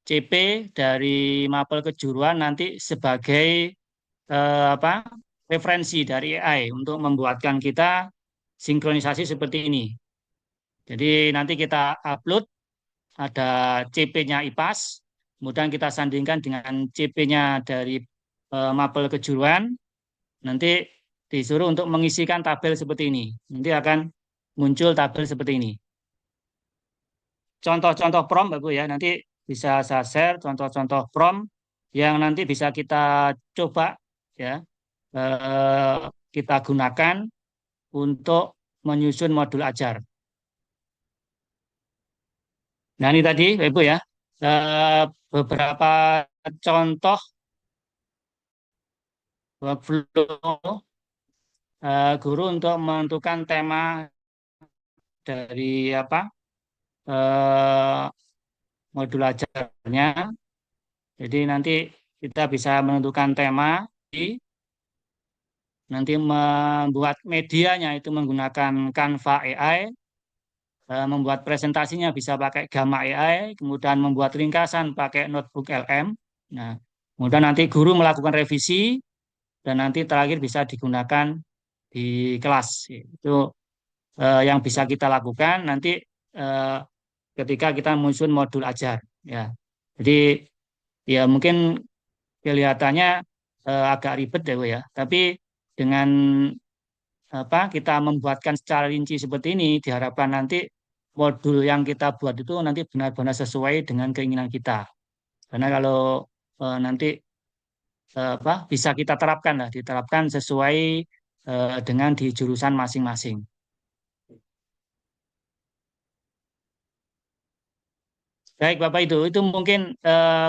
CP dari mapel kejuruan nanti sebagai referensi dari AI untuk membuatkan kita sinkronisasi seperti ini. Jadi nanti kita upload ada CP-nya IPAS, kemudian kita sandingkan dengan CP-nya dari mapel kejuruan, nanti disuruh untuk mengisikan tabel seperti ini. Nanti akan muncul tabel seperti ini. Contoh-contoh prompt, Bapak ya, nanti bisa saya share contoh-contoh prompt yang nanti bisa kita coba ya, kita gunakan untuk menyusun modul ajar. Nah, ini tadi, Ibu ya, beberapa contoh workflow guru untuk menentukan tema dari modul ajarnya. Jadi nanti kita bisa menentukan tema, nanti membuat medianya itu menggunakan Canva AI, membuat presentasinya bisa pakai Gamma AI, kemudian membuat ringkasan pakai Notebook LM. Nah, kemudian nanti guru melakukan revisi, dan nanti terakhir bisa digunakan di kelas. Itu yang bisa kita lakukan nanti ketika kita menyusun modul ajar. Ya, jadi ya mungkin kelihatannya agak ribet ya, Bu ya. Tapi dengan kita membuatkan secara rinci seperti ini, diharapkan nanti modul yang kita buat itu nanti benar-benar sesuai dengan keinginan kita. Karena kalau nanti bisa kita terapkan lah, diterapkan sesuai dengan di jurusan masing-masing. Baik Bapak, itu mungkin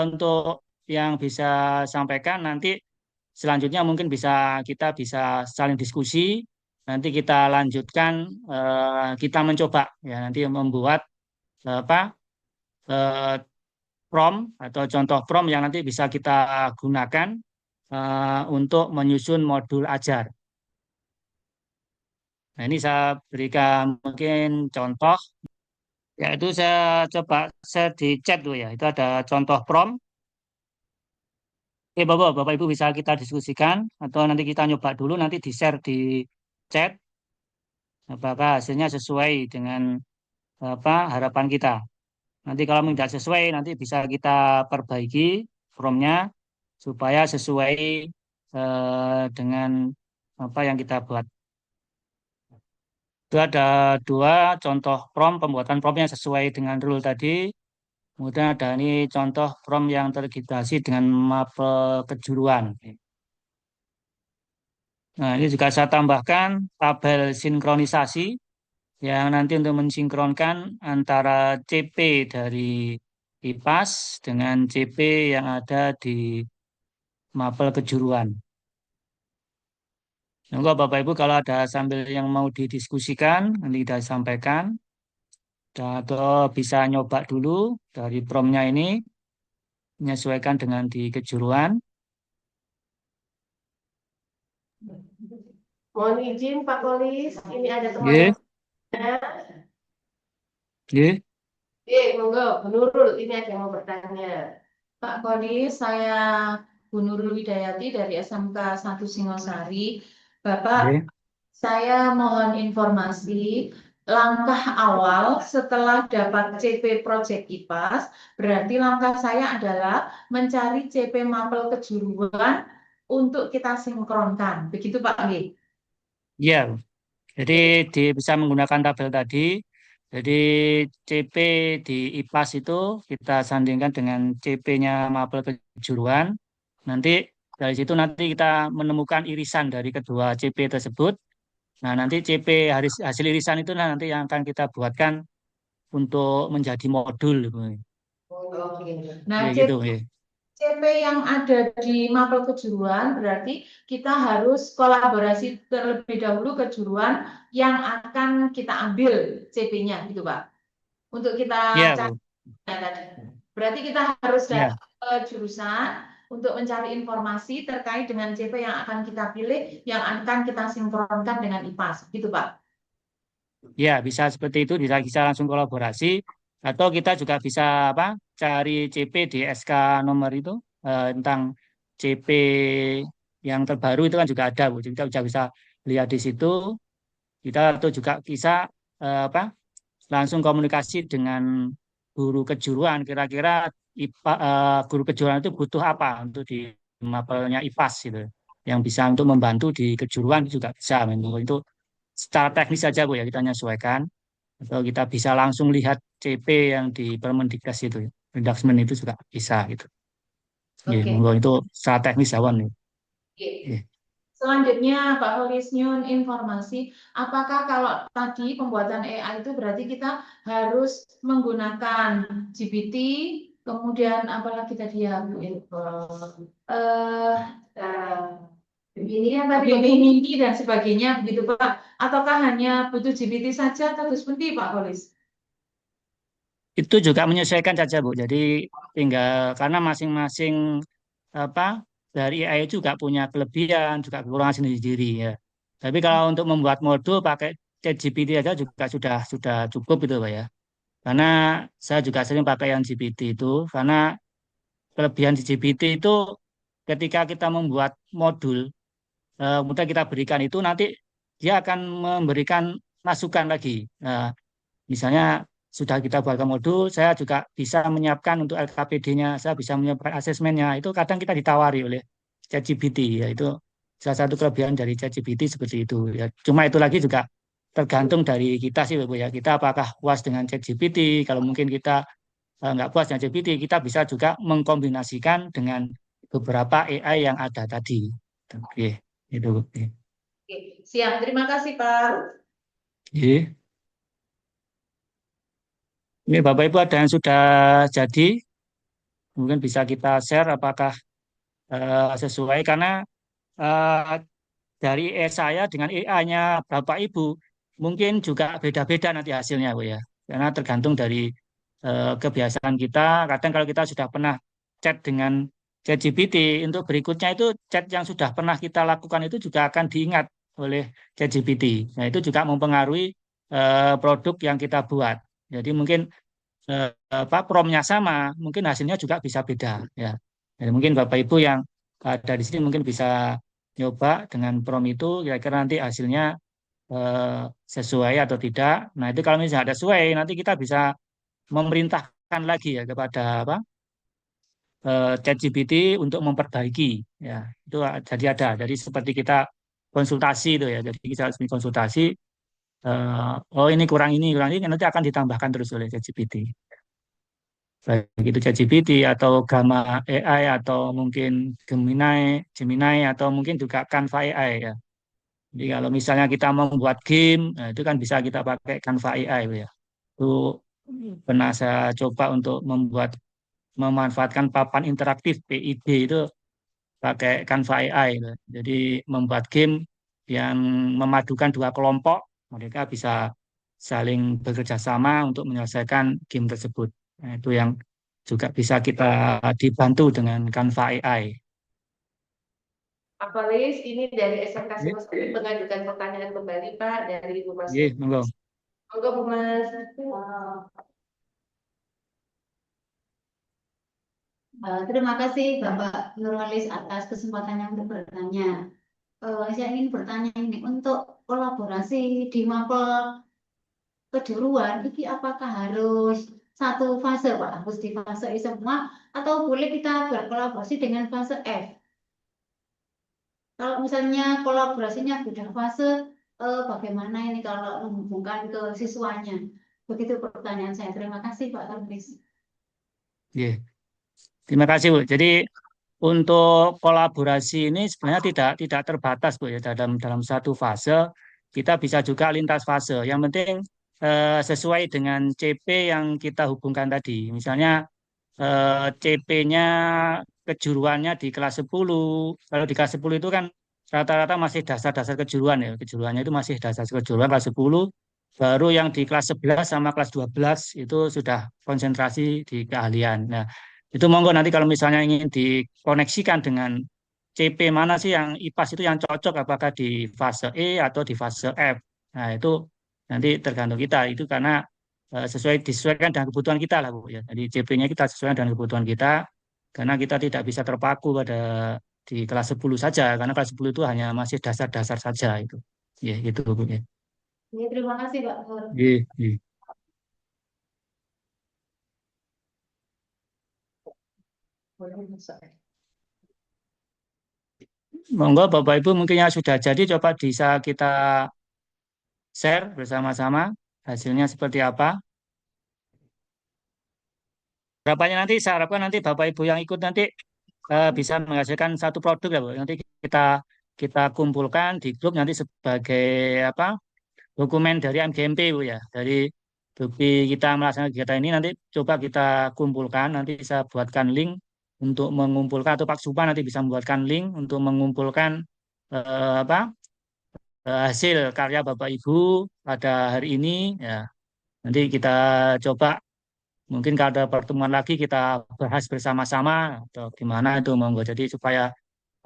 untuk yang bisa sampaikan. Nanti selanjutnya mungkin kita bisa saling diskusi. Nanti kita lanjutkan, kita mencoba ya nanti membuat prompt atau contoh prompt yang nanti bisa kita gunakan untuk menyusun modul ajar. Nah, ini saya berikan mungkin contoh, yaitu saya coba share di chat dulu ya. Itu ada contoh prompt. Oke, Bapak Ibu bisa kita diskusikan atau nanti kita nyoba dulu, nanti di-share di chat apakah hasilnya sesuai dengan harapan kita. Nanti kalau tidak sesuai, nanti bisa kita perbaiki prompt-nya supaya sesuai dengan apa yang kita buat. Itu ada 2 contoh prompt, pembuatan prompt-nya sesuai dengan rule tadi. Kemudian ada ini contoh prompt yang terintegrasi dengan mapel kejuruan. Nah, ini juga saya tambahkan tabel sinkronisasi yang nanti untuk mensinkronkan antara CP dari IPAS dengan CP yang ada di mapel kejuruan. Semoga Bapak Ibu kalau ada sambil yang mau didiskusikan, nanti kita sampaikan. Atau bisa nyoba dulu dari prompt-nya ini, menyesuaikan dengan di kejuruan. Mohon izin Pak Kolis, ini ada teman Nggih. Nggih. Monggo, Bu Nurul, ini ada yang mau bertanya. Pak Kolis, saya Bu Nurul Widayati dari SMK 1 Singosari. Bapak, Nggih. saya mohon informasi langkah awal setelah dapat CP Project IPAS, berarti langkah saya adalah mencari CP Mapel kejuruan untuk kita sinkronkan. Begitu Pak G. Ya, jadi bisa menggunakan tabel tadi. Jadi CP di IPAS itu kita sandingkan dengan CP-nya mapel kejuruan. Nanti dari situ nanti kita menemukan irisan dari kedua CP tersebut. Nah, nanti CP hasil irisan itu nanti yang akan kita buatkan untuk menjadi modul. Oke. Nah, Ya gitu. Ya. CP yang ada di mapel kejuruan berarti kita harus kolaborasi terlebih dahulu kejuruan yang akan kita ambil CP-nya gitu Pak. Untuk kita Ya, cari Bu. tadi. Berarti kita harus Ya. datang ke jurusan untuk mencari informasi terkait dengan CP yang akan kita pilih, yang akan kita sinkronkan dengan IPAS, gitu Pak. Ya, bisa seperti itu, bisa langsung kolaborasi atau kita juga bisa apa? Cari CP di SK nomor itu tentang CP yang terbaru itu kan juga ada, Bu. Jadi kita juga bisa lihat di situ. Kita atau juga bisa apa? Langsung komunikasi dengan guru kejuruan. Kira-kira guru kejuruan itu butuh apa untuk di mapelnya IPAS gitu. Yang bisa untuk membantu di kejuruan juga bisa. Itu secara teknis saja Bu ya kita menyesuaikan atau kita bisa langsung lihat CP yang di Permendiknas itu Mendagri itu juga bisa gitu. Ya, Oke. monggo itu secara teknis awan nih. Oke. Selanjutnya Pak Holis nyun informasi, apakah kalau tadi pembuatan AI itu berarti kita harus menggunakan GPT, kemudian apalagi tadi ya Bu? Gemini dan sebagainya begitu Pak, ataukah hanya butuh GPT saja atau seperti Pak Holis? Itu juga menyesuaikan saja Bu. Jadi tinggal karena masing-masing apa dari AI juga punya kelebihan juga kekurangan sendiri-sendiri ya. Tapi kalau untuk membuat modul pakai ChatGPT aja juga sudah cukup gitu Pak ya. Karena saya juga sering pakai yang GPT itu karena kelebihan di GPT itu ketika kita membuat modul kemudian kita berikan itu nanti dia akan memberikan masukan lagi. Nah, misalnya sudah kita buatkan modul, saya juga bisa menyiapkan untuk LKPD-nya, saya bisa menyiapkan asesmennya. Itu kadang kita ditawari oleh ChatGPT, ya itu salah satu kelebihan dari ChatGPT seperti itu. Ya, cuma itu lagi juga tergantung dari kita sih, Bu ya. Kita apakah puas dengan ChatGPT? Kalau mungkin kita nggak puas dengan ChatGPT, kita bisa juga mengkombinasikan dengan beberapa AI yang ada tadi. Oke, itu. Oke. Oke, siap. Terima kasih Pak. Oke. Ini Bapak Ibu ada yang sudah jadi, mungkin bisa kita share apakah sesuai karena eh, dari saya dengan AI-nya Bapak Ibu mungkin juga beda-beda nanti hasilnya Bu ya. Karena tergantung dari kebiasaan kita. Kadang kalau kita sudah pernah chat dengan ChatGPT, untuk berikutnya itu chat yang sudah pernah kita lakukan itu juga akan diingat oleh ChatGPT. Nah, itu juga mempengaruhi produk yang kita buat. Jadi mungkin apa promnya sama, mungkin hasilnya juga bisa beda ya. Jadi mungkin Bapak Ibu yang ada di sini mungkin bisa nyoba dengan prom itu kira-kira nanti hasilnya eh, sesuai atau tidak. Nah, itu kalau misalnya ada sesuai nanti kita bisa memerintahkan lagi ya kepada apa ChatGPT untuk memperbaiki ya. Itu jadi ada. Jadi seperti kita konsultasi itu ya. Jadi kita harus konsultasi oh ini kurang ini nanti akan ditambahkan terus oleh ChatGPT. Baik itu ChatGPT atau Gamma AI atau mungkin Gemini atau mungkin juga Canva AI ya. Jadi kalau misalnya kita mau membuat game, nah itu kan bisa kita pakai Canva AI ya. Itu pernah saya coba untuk memanfaatkan papan interaktif PID itu pakai Canva AI. Gitu. Jadi membuat game yang memadukan dua kelompok, mereka bisa saling bekerja sama untuk menyelesaikan game tersebut. Nah, itu yang juga bisa kita dibantu dengan Canva AI. Pak Kolis, ini dari SMK Oke, Singosari mengajukan pertanyaan kembali Pak dari Ibu Mas. oke, monggo. Monggo Bu Mas. Terima kasih Bapak Nurwalis atas kesempatannya untuk bertanya. Saya ingin bertanya ini untuk kolaborasi di Mapel kejuruan iki apakah harus satu fase Pak, harus di fase I semua atau boleh kita berkolaborasi dengan fase F? Kalau misalnya kolaborasinya beda fase, bagaimana ini kalau menghubungkan ke siswanya? Begitu pertanyaan saya. Terima kasih Pak Tarmis. Iya. Terima kasih, Bu. Jadi untuk kolaborasi ini sebenarnya tidak terbatas, Bu, ya, dalam dalam satu fase kita bisa juga lintas fase. Yang penting sesuai dengan CP yang kita hubungkan tadi. Misalnya CP-nya kejuruannya di kelas 10. Kalau di kelas 10 itu kan rata-rata masih dasar-dasar kejuruan ya. Kejuruannya itu masih dasar kejuruan kelas 10. Baru yang di kelas 11 sama kelas 12 itu sudah konsentrasi di keahlian. Nah, itu monggo nanti kalau misalnya ingin dikoneksikan dengan CP mana sih yang IPAS itu yang cocok, apakah di fase E atau di fase F. Nah, itu nanti tergantung kita. Itu karena disesuaikan dengan kebutuhan kita lah, Bu, ya. Jadi CP-nya kita sesuaikan dengan kebutuhan kita, karena kita tidak bisa terpaku pada di kelas 10 saja, karena kelas 10 itu hanya masih dasar-dasar saja itu. Ya, gitu, Bu, ya. Ya, terima kasih Pak Nur. Iya, iya. Monggo Bapak Ibu mungkin yang sudah jadi coba bisa kita share bersama-sama hasilnya seperti apa. Harapannya nanti saya harapkan nanti Bapak Ibu yang ikut nanti bisa menghasilkan satu produk ya, Bu. Nanti kita kita kumpulkan di grup nanti sebagai apa? Dokumen dari MGMP, Bu, ya. Dari bukti kita melaksanakan kegiatan ini nanti coba kita kumpulkan, nanti saya buatkan link untuk mengumpulkan, atau Pak Supa nanti bisa membuatkan link untuk mengumpulkan apa? Hasil karya Bapak Ibu pada hari ini, ya. Nanti kita coba mungkin kalau ada pertemuan lagi kita bahas bersama-sama atau gimana itu monggo. Jadi supaya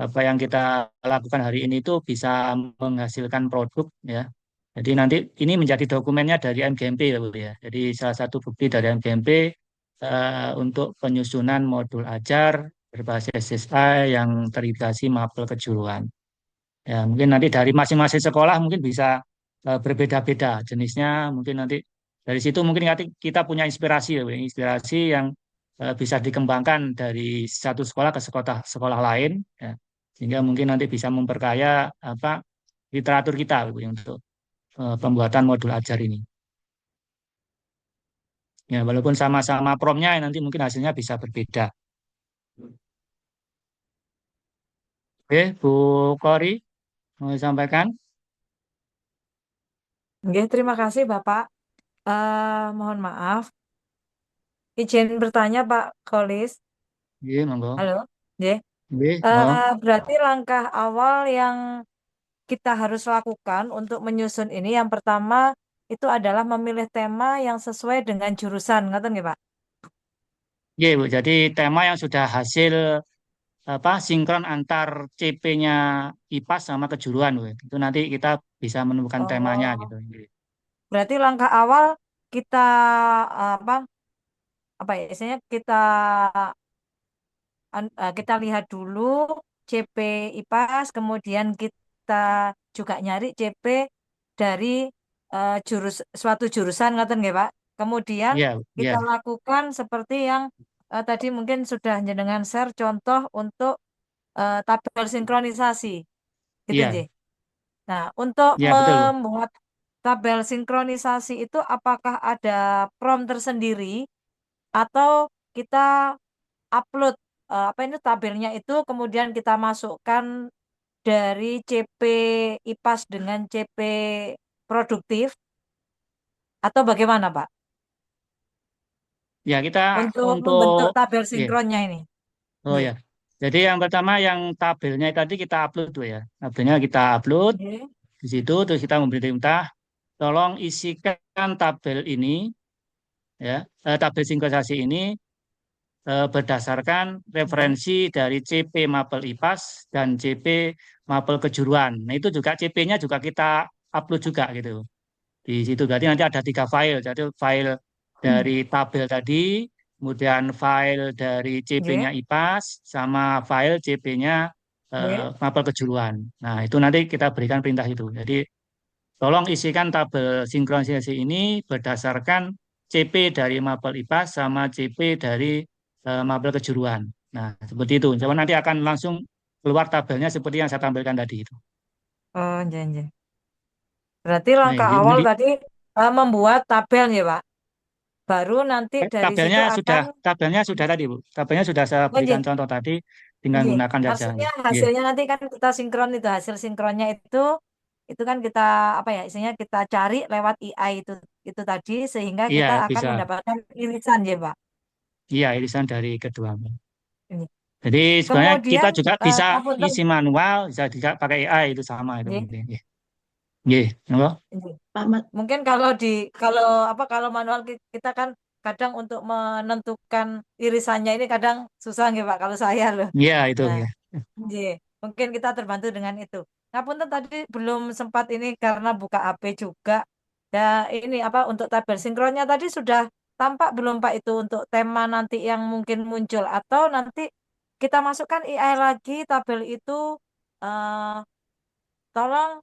apa yang kita lakukan hari ini itu bisa menghasilkan produk, ya. Jadi nanti ini menjadi dokumennya dari MGMP ya, Bu, ya. Jadi salah satu bukti dari MGMP untuk penyusunan modul ajar berbasis SSI yang terintegrasi mapel kejuruan. Ya, mungkin nanti dari masing-masing sekolah mungkin bisa berbeda-beda jenisnya. Mungkin nanti dari situ mungkin nanti kita punya inspirasi, ya, Bu, inspirasi yang bisa dikembangkan dari satu sekolah ke sekolah sekolah lain, ya. Sehingga mungkin nanti bisa memperkaya apa literatur kita, Bu, untuk pembuatan modul ajar ini. Ya, walaupun sama-sama promnya nanti mungkin hasilnya bisa berbeda. Oke, Bu Kori mau disampaikan? Oke, terima kasih Bapak. Mohon maaf, izin bertanya Pak Kolis. Iya, monggo. Halo, Oke. Iya, monggo. Berarti langkah awal yang kita harus lakukan untuk menyusun ini, yang pertama itu adalah memilih tema yang sesuai dengan jurusan, ngerti nggak Pak? Iya, Bu. Jadi tema yang sudah hasil apa sinkron antar CP-nya IPAS sama kejuruan, Bu. Itu nanti kita bisa menemukan temanya gitu. Oh, berarti langkah awal kita apa apa ya, istilahnya kita lihat dulu CP IPAS, kemudian kita juga nyari CP dari suatu jurusan, ngerti nggak Pak? Kemudian Iya, iya, kita lakukan seperti yang tadi mungkin sudah jenengan share contoh untuk tabel sinkronisasi, gitu iya, nggih. Nah, untuk iya betul, Bu. membuat tabel sinkronisasi itu apakah ada prompt tersendiri atau kita upload apa ini tabelnya itu kemudian kita masukkan dari CP IPAS dengan CP produktif atau bagaimana, Pak? Ya, kita Untuk membentuk untuk tabel iya. sinkronnya ini. Oh Nggih. ya. Jadi yang pertama yang tabelnya tadi kita upload tuh ya. Tabelnya kita upload Nggih. di situ terus kita memberi perintah tolong isikan tabel ini, ya, tabel sinkronisasi ini berdasarkan Nggih. referensi dari CP Mapel IPAS dan CP Mapel Kejuruan. Nah, itu juga CP-nya juga kita upload juga gitu. Di situ berarti nanti ada 3 file. Jadi file dari tabel tadi, kemudian file dari CP-nya Nggih. IPAS, sama file CP-nya Nggih. Mapel Kejuruan. Nah, itu nanti kita berikan perintah itu. Jadi tolong isikan tabel sinkronisasi ini berdasarkan CP dari mapel IPAS sama CP dari mapel kejuruan. Nah, seperti itu. Jadi nanti akan langsung keluar tabelnya seperti yang saya tampilkan tadi itu. Oh, iya. Berarti Nah, langkah awal tadi membuat tabel ya, Pak. Baru nanti dari situ akan tabelnya sudah tadi, Bu. Tabelnya sudah saya berikan contoh tadi, tinggal gunakan saja. Maksudnya hasilnya nanti kan kita sinkron itu, hasil sinkronnya itu kan kita apa ya, istilahnya kita cari lewat AI itu tadi sehingga Iya, kita akan bisa. mendapatkan irisan ya, Pak. Iya, irisan dari kedua. Ini. Jadi sebenarnya Kemudian kita juga bisa ngapunten. isi manual, bisa juga pakai AI itu sama itu. Nggih. Nggih, nggih. Mungkin kalau manual kita kan kadang untuk menentukan irisannya ini kadang susah nggih Pak kalau saya loh. Iya, itu Nah, ya. nggih. Mungkin kita terbantu dengan itu. Ngapunten tadi belum sempat ini karena buka HP juga. Dan ini apa untuk tabel sinkronnya tadi sudah tampak belum Pak itu untuk tema nanti yang mungkin muncul atau nanti kita masukkan AI lagi tabel itu tolong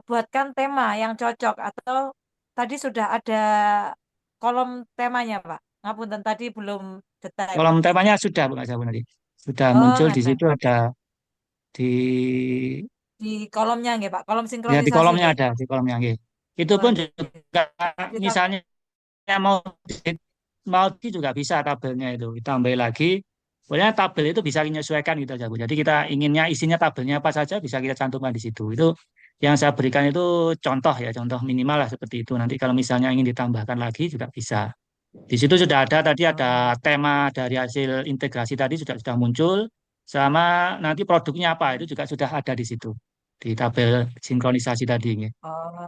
buatkan tema yang cocok atau tadi sudah ada kolom temanya Pak. Ngapunten tadi belum detail. Kolom temanya sudah Bu Sabu tadi. Sudah muncul di situ ada di kolomnya nggih Pak, kolom ya sinkronisasi. di kolomnya nggih. ada, di kolomnya nggih. Itu pun juga misalnya mau juga bisa tabelnya itu ditambah lagi. Pokoknya tabel itu bisa menyesuaikan gitu aja Bu. Jadi kita inginnya isinya tabelnya apa saja bisa kita cantumkan di situ. Itu yang saya berikan itu contoh ya, contoh minimal lah seperti itu. Nanti kalau misalnya ingin ditambahkan lagi juga bisa. Di situ sudah ada tadi ada tema dari hasil integrasi tadi sudah muncul sama nanti produknya apa itu juga sudah ada di situ di tabel sinkronisasi tadi. Oh.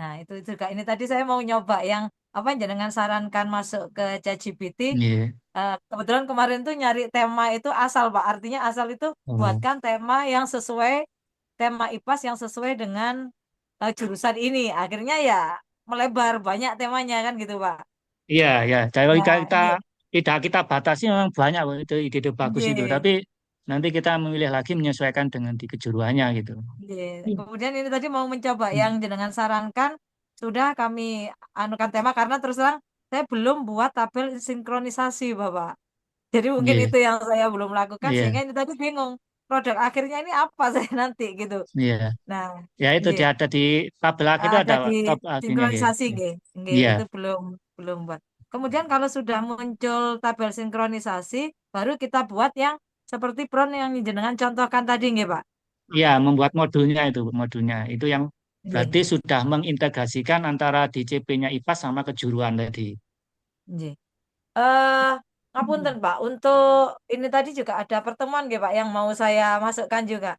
Nah, itu juga ini tadi saya mau nyoba yang apa jenengan sarankan masuk ke ChatGPT. Kebetulan kemarin tuh nyari tema itu asal Pak. Artinya asal itu buatkan tema yang sesuai tema IPAS yang sesuai dengan jurusan ini. Akhirnya ya melebar banyak temanya kan gitu Pak. Iya, ya. Kalau Ya, tidak kita batasi memang banyak itu ide bagus itu. Iya. Tapi nanti kita memilih lagi menyesuaikan dengan di kejuruannya gitu. Iya. Kemudian ini tadi mau mencoba yang jenengan sarankan sudah kami anukan tema karena terus terang saya belum buat tabel sinkronisasi Bapak. Jadi mungkin Iya. itu yang saya belum lakukan Iya. sehingga ini tadi bingung produk akhirnya ini apa saya nanti gitu. Iya. Nah, Ya itu iya. ada di tabel itu ada di top artinya sinkronisasi gitu. nggih. Iya. Itu belum buat. Kemudian kalau sudah muncul tabel sinkronisasi baru kita buat yang seperti Pron yang jenengan contohkan tadi nggih Pak. Iya, membuat modulnya itu itu yang berarti Nggih. sudah mengintegrasikan antara DCP-nya IPAS sama kejuruan tadi. Nggih. Ngapunten Pak, untuk ini tadi juga ada pertemuan nggih Pak yang mau saya masukkan juga.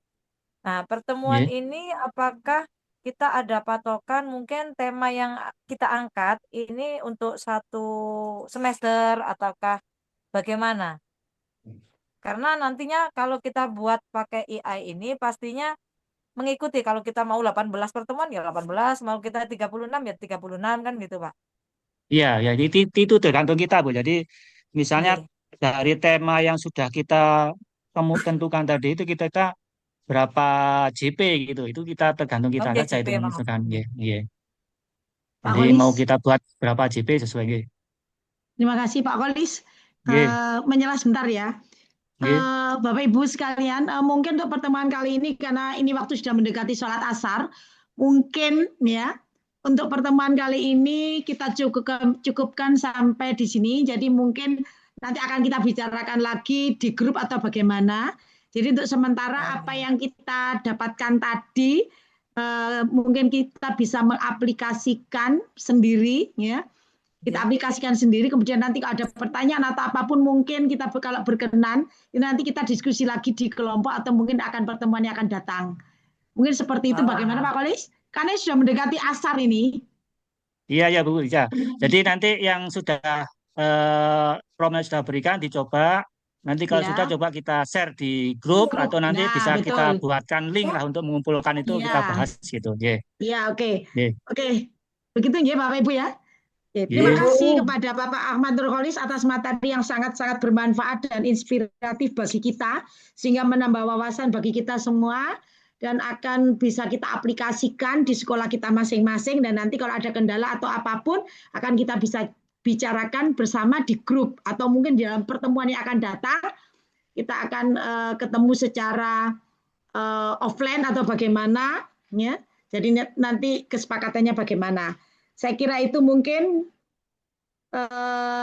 Nah, pertemuan Nggih. ini apakah kita ada patokan mungkin tema yang kita angkat ini untuk satu semester ataukah bagaimana? Karena nantinya kalau kita buat pakai AI ini pastinya mengikuti kalau kita mau 18 pertemuan ya 18, mau kita 36 ya 36 kan gitu Pak. Iya, ya itu tergantung kita Bu. Jadi misalnya dari tema yang sudah kita tentukan tadi itu kita berapa JP gitu. Itu kita tergantung kita saja JP, itu menentukan. Iya. Pak Jadi Kolis. mau kita buat berapa JP sesuai gitu. Terima kasih Pak Kolis. Menyela sebentar ya. Bapak Ibu sekalian, mungkin untuk pertemuan kali ini karena ini waktu sudah mendekati sholat asar, mungkin ya untuk pertemuan kali ini kita cukupkan sampai di sini. Jadi mungkin nanti akan kita bicarakan lagi di grup atau bagaimana. Jadi untuk sementara apa yang kita dapatkan tadi mungkin kita bisa mengaplikasikan sendiri ya. Kita aplikasikan sendiri, kemudian nanti kalau ada pertanyaan atau apapun mungkin kita kalau berkenan, nanti kita diskusi lagi di kelompok atau mungkin akan pertemuan yang akan datang. Mungkin seperti itu. Bagaimana Pak Kolis? Karena sudah mendekati asar ini. Iya Bu. Ya. Jadi nanti yang sudah promo sudah berikan dicoba. Nanti kalau sudah coba kita share di grup atau nanti bisa kita buatkan link lah untuk mengumpulkan itu kita bahas gitu. Iya, oke. Begitu ya Bapak Ibu ya. Terima kasih kepada Bapak Ahmad Nurholis atas materi yang sangat-sangat bermanfaat dan inspiratif bagi kita, sehingga menambah wawasan bagi kita semua. dan akan bisa kita aplikasikan di sekolah kita masing-masing, dan nanti kalau ada kendala atau apapun akan kita bisa bicarakan bersama di grup atau mungkin di dalam pertemuan yang akan datang kita akan ketemu secara offline atau bagaimana ya. Jadi nanti kesepakatannya bagaimana. Saya kira itu mungkin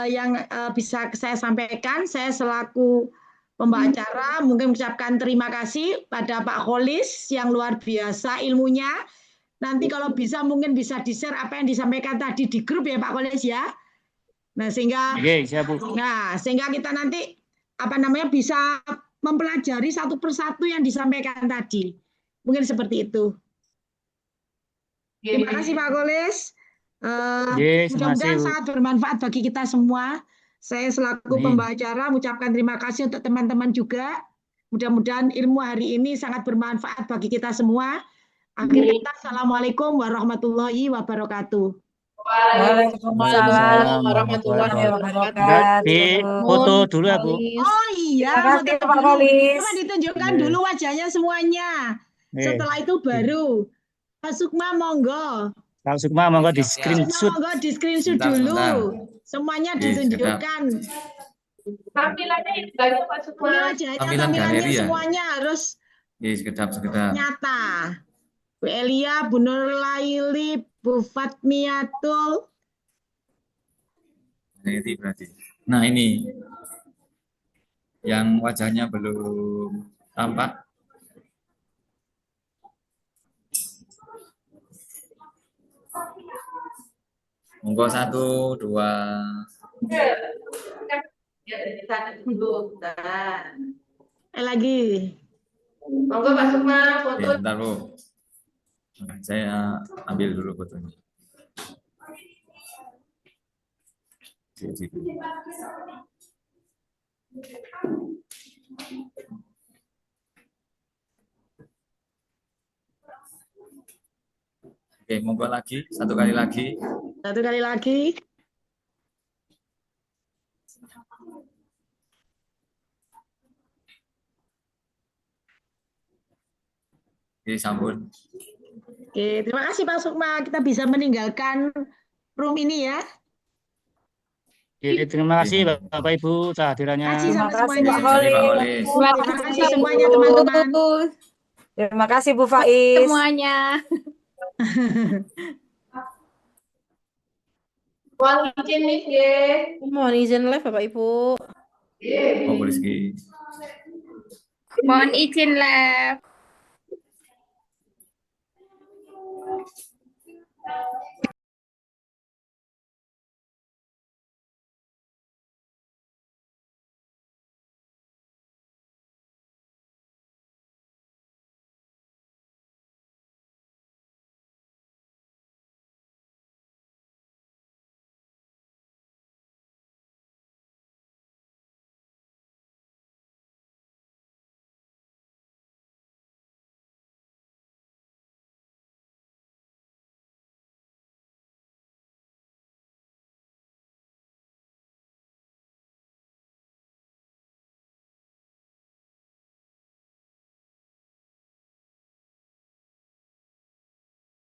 yang bisa saya sampaikan. Saya selaku pembawa acara mungkin mengucapkan terima kasih pada Pak Kholis yang luar biasa ilmunya. Nanti kalau bisa mungkin bisa di-share apa yang disampaikan tadi di grup ya Pak Kholis ya. Nah, sehingga kita nanti bisa mempelajari satu persatu yang disampaikan tadi. Mungkin seperti itu. Terima kasih Pak Kholis. Mudah-mudahan sangat bermanfaat bagi kita semua. Saya selaku pembawa acara mengucapkan terima kasih untuk teman-teman juga. Mudah-mudahan ilmu hari ini sangat bermanfaat bagi kita semua. Akhir kata, Assalamualaikum warahmatullahi wabarakatuh. Waalaikumsalam warahmatullahi wabarakatuh. Di foto dulu ya Bu. Oh iya, terima kasih Pak Kholis. coba ditunjukkan dulu wajahnya semuanya. Setelah itu baru Pak Sukma monggo. Pak Sukma monggo di screenshot. Monggo di screenshot dulu. Semuanya ditunjukkan. Tampilannya itu banyak Pak Sukma. Tampilannya semuanya harus sekedap. nyata. Bu Elia, Bu Nurlaili, Bu Fatmiatul. Ini berarti. Nah ini yang wajahnya belum tampak. Monggo 1, 2. Lagi. Monggo Pak Sukma foto. Bentar Bu. Saya ambil dulu fotonya. Oke, monggo lagi, satu kali lagi. Oke, sampun. Oke, terima kasih Pak Sukma. Kita bisa meninggalkan room ini ya. Oke, terima kasih Bapak Ibu kehadirannya. Terima kasih Pak Kholis. Terima kasih semuanya teman-teman. Terima kasih Bu Faiz. Semuanya. Mohon izin nih, Mohon izin live Bapak Ibu. Monggo Rizky. Mohon izin live.